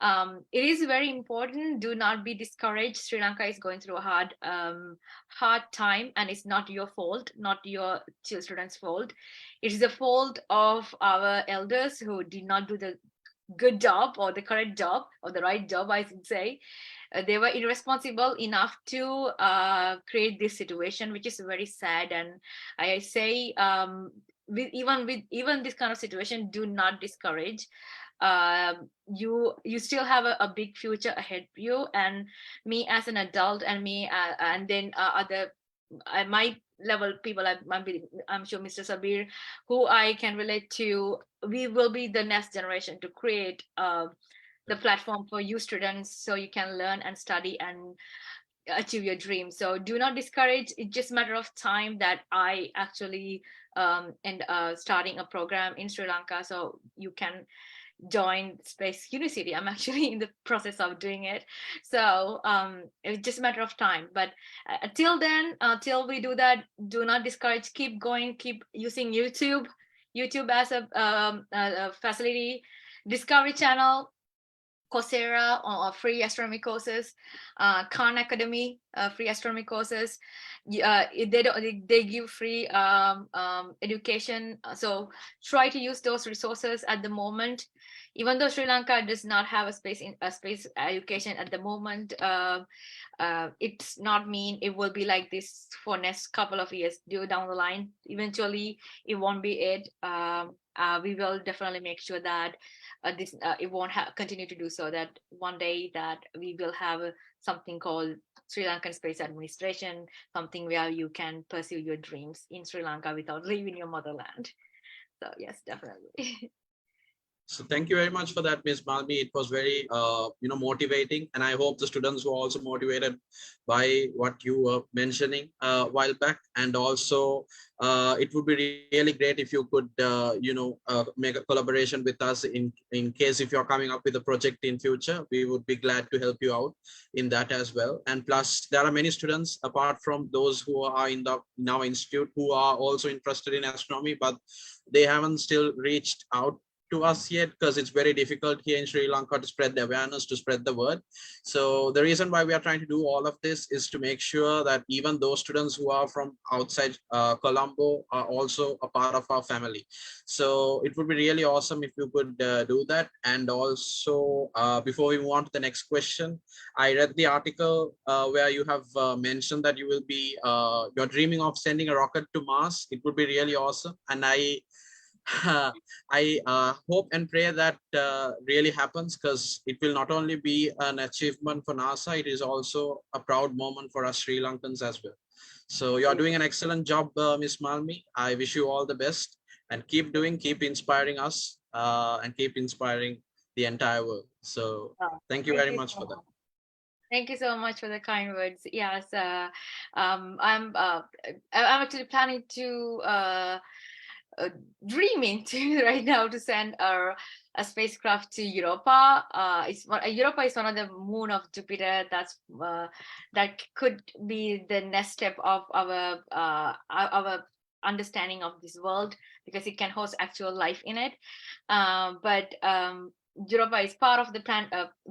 It is very important. Do not be discouraged. Sri Lanka is going through a hard time, and it's not your fault, not your children's fault. It is the fault of our elders who did not do the good job or the correct job or the right job, I should say. They were irresponsible enough to create this situation, which is very sad. And I say, with even this kind of situation, do not discourage. You still have a big future ahead of you, and me as an adult, and me and then other my level people, I'm sure Mr. Sabir, who I can relate to, we will be the next generation to create the platform for you students, so you can learn and study and achieve your dreams. So do not discourage. It's just a matter of time that I actually and starting a program in Sri Lanka, so you can join Space University. I'm actually in the process of doing it. So it's just a matter of time. But till then, till we do that, do not discourage. Keep going. Keep using YouTube as a facility. Discovery Channel, Coursera or free astronomy courses, Khan Academy free astronomy courses. They give free education. So try to use those resources at the moment. Even though Sri Lanka does not have a space education at the moment, it's not mean it will be like this for next couple of years. Down the line, eventually it won't be it. We will definitely make sure that it won't continue to do so, that one day that we will have something called Sri Lankan Space Administration, something where you can pursue your dreams in Sri Lanka without leaving your motherland. So yes, definitely. So thank you very much for that, Ms. Malmi. It was very, motivating, and I hope the students were also motivated by what you were mentioning a while back. And also, it would be really great if you could, make a collaboration with us in case if you're coming up with a project in future. We would be glad to help you out in that as well. And plus, there are many students apart from those who are in our institute who are also interested in astronomy, but they haven't still reached out to us yet, because it's very difficult here in Sri Lanka to spread the awareness, to spread the word. So the reason why we are trying to do all of this is to make sure that even those students who are from outside Colombo are also a part of our family. So it would be really awesome if you could do that. And also, before we move on to the next question, I read the article where you have mentioned that you will be you're dreaming of sending a rocket to Mars. It would be really awesome, and I hope and pray that really happens, because it will not only be an achievement for NASA, it is also a proud moment for us Sri Lankans as well. So you're doing an excellent job, Ms. Malmi. I wish you all the best, and keep inspiring us and keep inspiring the entire world. So thank you very much for that. Thank you so much for the kind words. Yes, I'm actually planning to dreaming to right now to send a spacecraft to Europa. Europa is one of the moon of Jupiter. That could be the next step of our understanding of this world, because it can host actual life in it. But Europa is part of the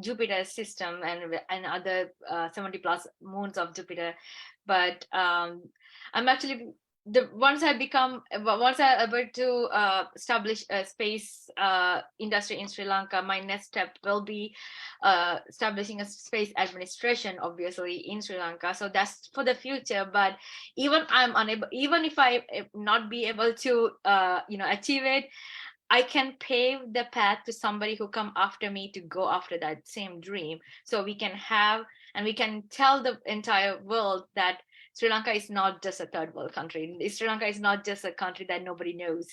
Jupiter system and other 70 plus moons of Jupiter. But I'm actually once I able to establish a space industry in Sri Lanka, my next step will be establishing a space administration, obviously in Sri Lanka. So that's for the future. But even if I not be able to achieve it, I can pave the path to somebody who come after me to go after that same dream. So we can have, and we can tell the entire world that Sri Lanka is not just a third world country. Sri Lanka is not just a country that nobody knows.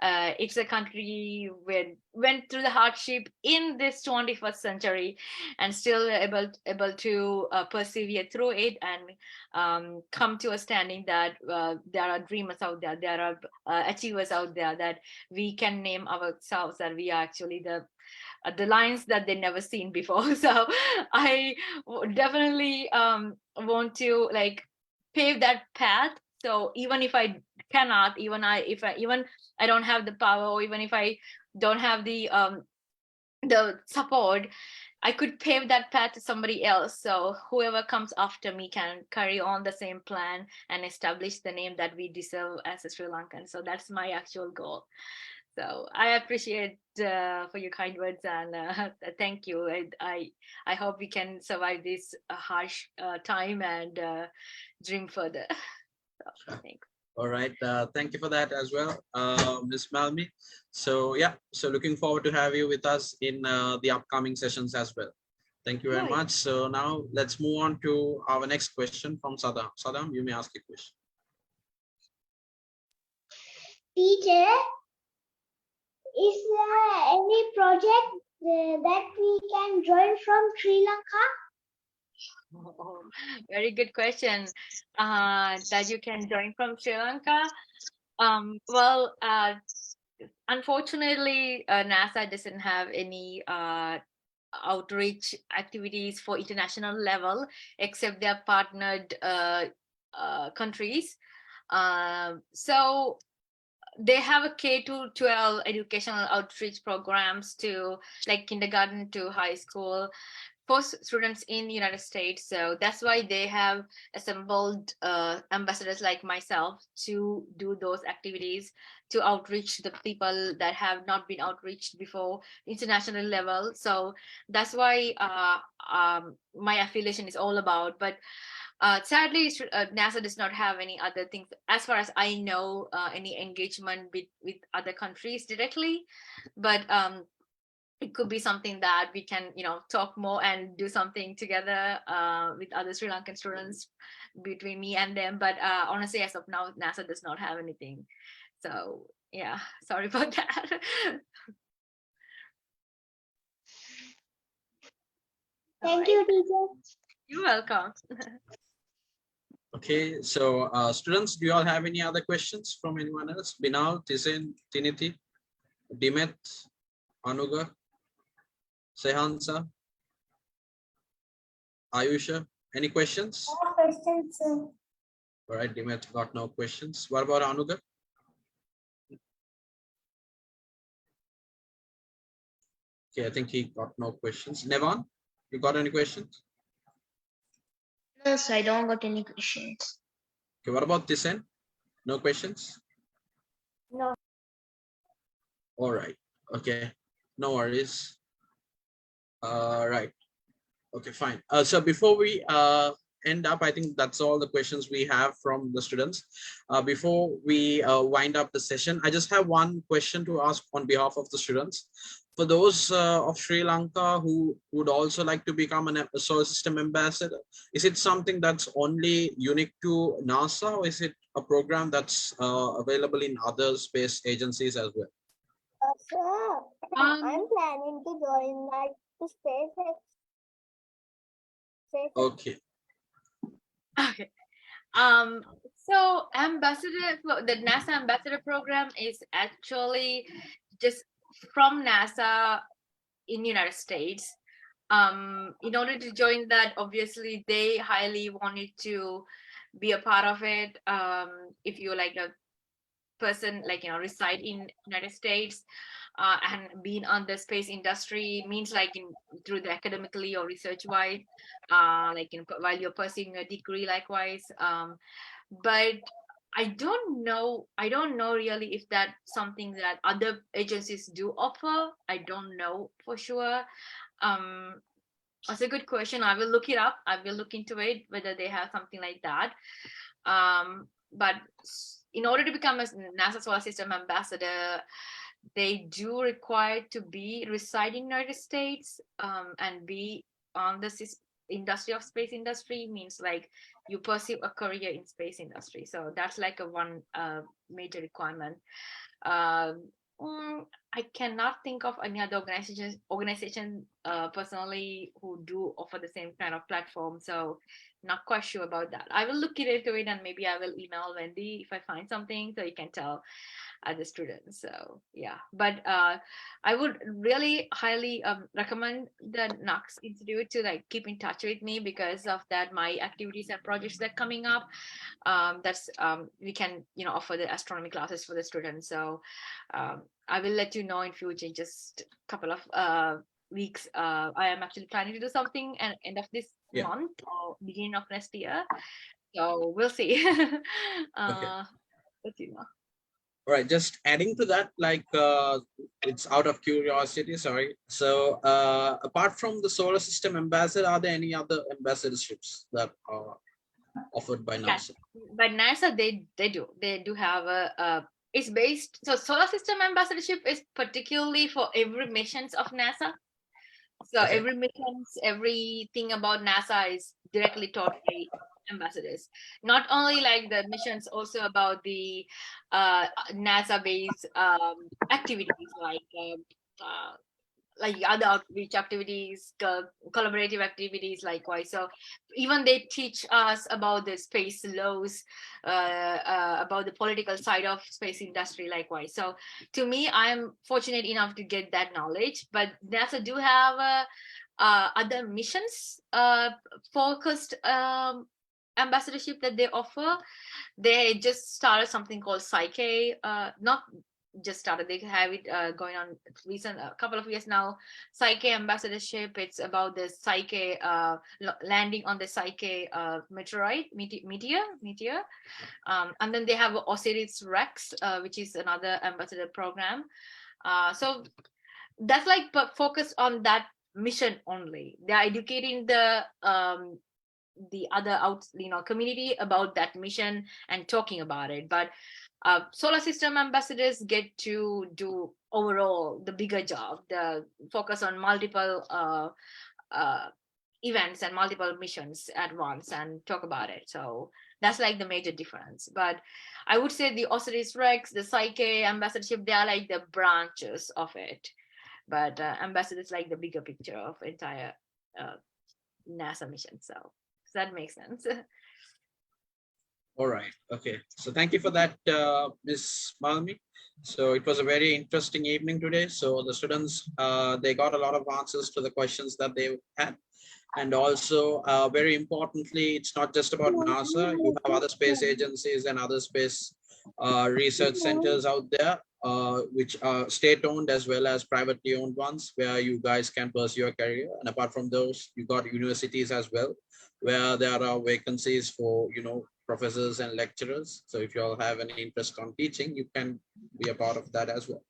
It's a country where went through the hardship in this 21st century and still able to persevere through it and come to a standing that there are dreamers out there, there are achievers out there, that we can name ourselves that we are actually the lines that they never seen before. So I definitely want to like pave that path. So even if I cannot, even I don't have the power, or even if I don't have the support, I could pave that path to somebody else. So whoever comes after me can carry on the same plan and establish the name that we deserve as a Sri Lankan. So that's my actual goal. So I appreciate for your kind words, and thank you. I hope we can survive this harsh time and dream further. So, thanks. All right. Thank you for that as well, Ms. Malmi. So yeah, so looking forward to have you with us in the upcoming sessions as well. Thank you very Right. much. So now let's move on to our next question from Sadam. Sadam, you may ask a question. Teacher, is there any project that we can join from Sri Lanka? Oh, very good question. That you can join from Sri Lanka. Well, unfortunately, NASA doesn't have any outreach activities for international level, except their partnered countries. So they have a K to 12 educational outreach programs to like kindergarten to high school for students in the United States. So that's why they have assembled ambassadors like myself to do those activities, to outreach the people that have not been outreached before international level. So that's why my affiliation is all about. But sadly, NASA does not have any other things, as far as I know, any engagement with other countries directly. But it could be something that we can, talk more and do something together with other Sri Lankan students between me and them. But honestly, as of now, NASA does not have anything. So yeah, sorry about that. Thank you, teacher. You're welcome. Okay, so students, do you all have any other questions from anyone else? Binal, Tizen, Tiniti, Dimet, Anuga, Sehansa, Ayusha, any questions? No questions, sir. All right, Dimet got no questions. What about Anuga? Okay, I think he got no questions. Nevan, you got any questions? Yes, I don't got any questions. Okay, what about Tizen? No questions? No. All right, okay, no worries. Right, okay, fine. So before we end up, I think that's all the questions we have from the students. Before we wind up the session, I just have one question to ask on behalf of the students. For those of Sri Lanka who would also like to become a solar system ambassador, is it something that's only unique to NASA, or is it a program that's available in other space agencies as well? Sir, I'm planning to join like the SpaceX. Okay. Okay. So the NASA ambassador program is actually just from NASA in United States. In order to join that, obviously they highly wanted to be a part of it. If you're like person like reside in United States and being on the space industry means like through the academically or research wise, like while you're pursuing a degree likewise. But I don't know really if that's something that other agencies do offer. I don't know for sure. That's a good question. I will look it up. I will look into it whether they have something like that. But in order to become a NASA Solar System ambassador, they do require to be reside in United States and be on the industry of space industry, means like you pursue a career in space industry. So that's like a one major requirement. I cannot think of any other organization personally who do offer the same kind of platform. So not quite sure about that. I will look into it and maybe I will email Wendy if I find something so you can tell the students. So yeah, but I would really highly recommend the Knox Institute to like keep in touch with me, because of that my activities and projects that are coming up. That's we can offer the astronomy classes for the students. So I will let you know in future, just a couple of weeks. I am actually planning to do something at end of this month or beginning of next year. So we'll see. Let's see now. All right, just adding to that, like it's out of curiosity, sorry. So apart from the solar system ambassador, are there any other ambassadorships that are offered by NASA? By NASA, they do have a it's based, so solar system ambassadorship is particularly for every missions of NASA. So every missions, everything about NASA is directly taught by ambassadors. Not only like the missions, also about the NASA based activities like other outreach activities, collaborative activities likewise. So even they teach us about the space laws, about the political side of space industry likewise. So to me, I'm fortunate enough to get that knowledge, but NASA do have other missions focused ambassadorship that they offer. They just started something called Psyche, not just started, they have it going on recent a couple of years now. Psyche ambassadorship, it's about the Psyche landing on the Psyche meteor. And then they have Osiris Rex, which is another ambassador program. So that's like focused on that mission only. They are educating the other community about that mission and talking about it. But solar system ambassadors get to do overall the bigger job, the focus on multiple events and multiple missions at once and talk about it. So that's like the major difference. But I would say the Osiris Rex, the Psyche ambassadorship, they are like the branches of it. But ambassadors like the bigger picture of entire NASA mission. So does that make sense? All right. Okay. So thank you for that, Ms. Malmi. So it was a very interesting evening today. So the students, they got a lot of answers to the questions that they had. And also, very importantly, it's not just about NASA. You have other space agencies and other space research centers out there, which are state-owned as well as privately owned ones, where you guys can pursue your career. And apart from those, you got universities as well, where there are vacancies for, professors and lecturers. So if you all have any interest on teaching, you can be a part of that as well.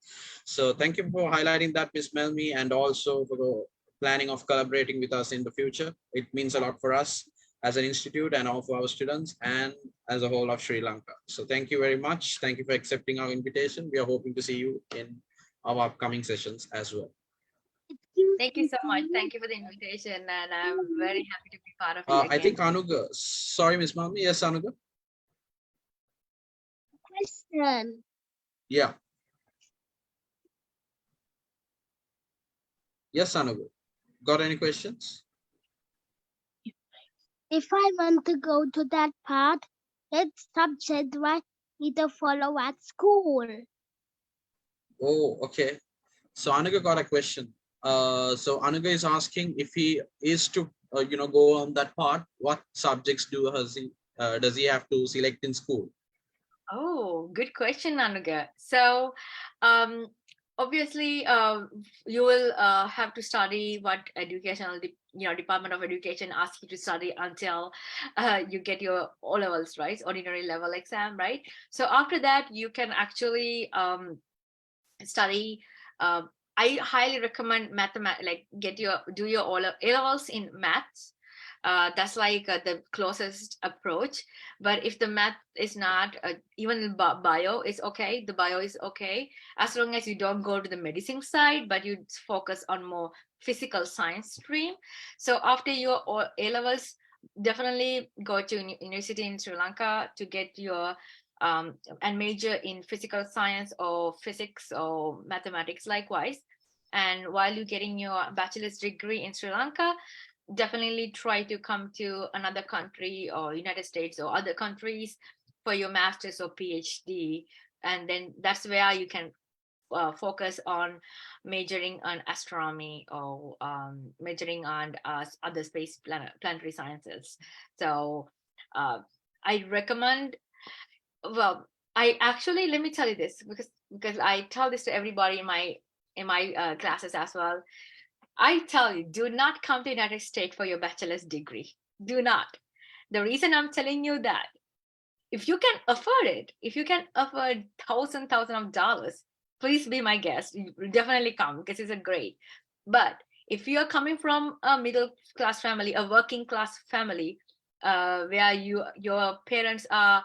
So thank you for highlighting that, Ms. Melmi, and also for the planning of collaborating with us in the future. It means a lot for us as an institute and all for our students and as a whole of Sri Lanka. So thank you very much. Thank you for accepting our invitation. We are hoping to see you in our upcoming sessions as well. Thank you so much. Thank you for the invitation, and I'm very happy to be part of it. I think Anuga, sorry, Ms. Malmi. Yes, Anuga. Question. Yeah. Yes, Anuga. Got any questions? If I want to go to that part, what subject do I need to follow at school? Oh, okay. So Anuga got a question. So Anuga is asking if he is to, go on that part, what subjects does he have to select in school? Oh, good question, Anuga. So, obviously, you will have to study what educational, Department of Education asks you to study until you get your O levels, right? Ordinary level exam, right? So after that, you can actually study. I highly recommend mathematics, like do your A levels in maths. That's like the closest approach. But if the math is not, even bio is okay. The bio is okay as long as you don't go to the medicine side, but you focus on more physical science stream. So after your A levels, definitely go to university in Sri Lanka to get your and major in physical science or physics or mathematics likewise. And while you're getting your bachelor's degree in Sri Lanka, definitely try to come to another country or United States or other countries for your master's or PhD. And then that's where you can focus on majoring on astronomy or majoring on other space planetary sciences. So I recommend, well, I actually, let me tell you this, because I tell this to everybody in my classes as well. I tell you, do not come to United States for your bachelor's degree. Do not. The reason I'm telling you that, if you can afford it, if you can afford thousand of dollars, please be my guest. You definitely come because it's a great. But if you're coming from a middle class family, a working class family, where your parents are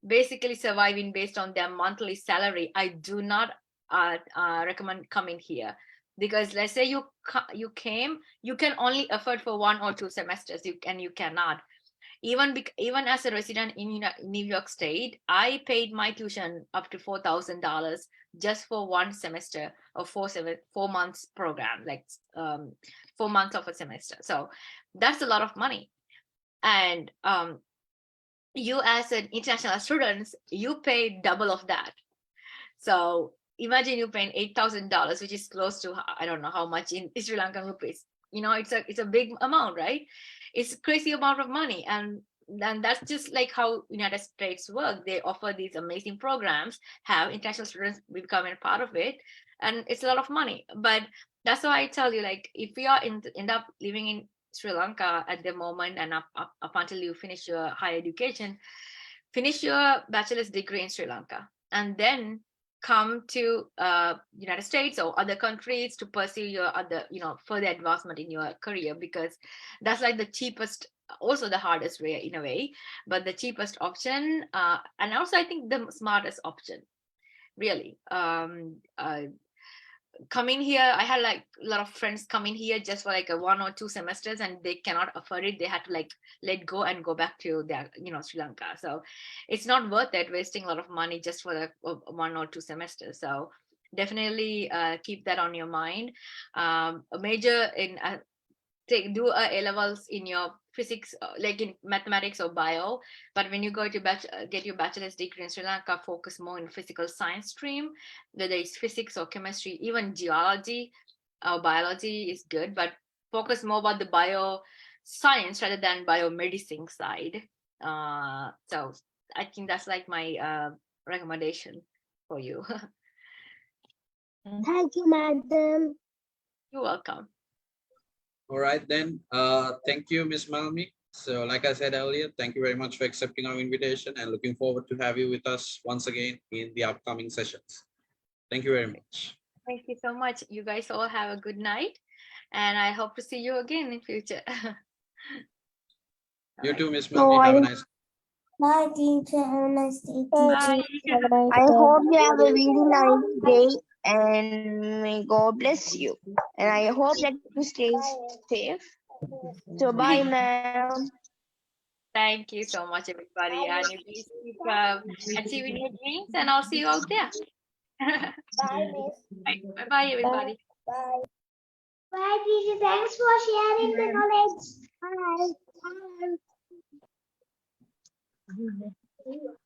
basically surviving based on their monthly salary, I do not recommend coming here, because let's say you came, you can only afford for 1 or 2 semesters. You cannot. Even as a resident in New York State, I paid my tuition up to $4,000 just for one semester of 4 months program, like 4 months of a semester. So that's a lot of money. And you as an international student, you pay double of that. So imagine you paying $8,000, which is close to, I don't know how much in Sri Lankan rupees. It's a big amount, right? It's a crazy amount of money, and that's just like how United States work. They offer these amazing programs, have international students becoming a part of it, and it's a lot of money. But that's why I tell you, like, if you are end up living in Sri Lanka at the moment, and up until you finish your higher education, finish your bachelor's degree in Sri Lanka, and then come to United States or other countries to pursue your other, further advancement in your career, because that's like the cheapest, also the hardest way in a way, but the cheapest option, and also I think the smartest option, really. Coming here, I had like a lot of friends coming here just for like a 1 or 2 semesters, and they cannot afford it. They had to like let go and go back to their, Sri Lanka. So it's not worth it, wasting a lot of money just for the 1 or 2 semesters. So definitely keep that on your mind. A major in do A levels in your physics, like in mathematics or bio. But when you go to get your bachelor's degree in Sri Lanka, focus more in physical science stream, whether it's physics or chemistry, even geology or biology is good, but focus more about the bio science rather than biomedicine side. So I think that's like my recommendation for you. Thank you, madam. You're welcome. All right, then. Thank you, Miss Malmi. So like I said earlier, thank you very much for accepting our invitation, and looking forward to have you with us once again in the upcoming sessions. Thank you very much. Thank you so much. You guys all have a good night, and I hope to see you again in future. You too, Miss So Malmi. Have a nice. bye, teacher. Have a nice day. Bye. Have a nice I day. hope you have a really nice day, and may God bless you. And I hope that you stay safe. So bye, ma'am. Thank you so much, everybody. And you please keep achieving your dreams, and I'll see you out there. Bye, miss. Bye bye, everybody. Bye. Bye, teacher. Thanks for sharing the knowledge. Bye. Bye.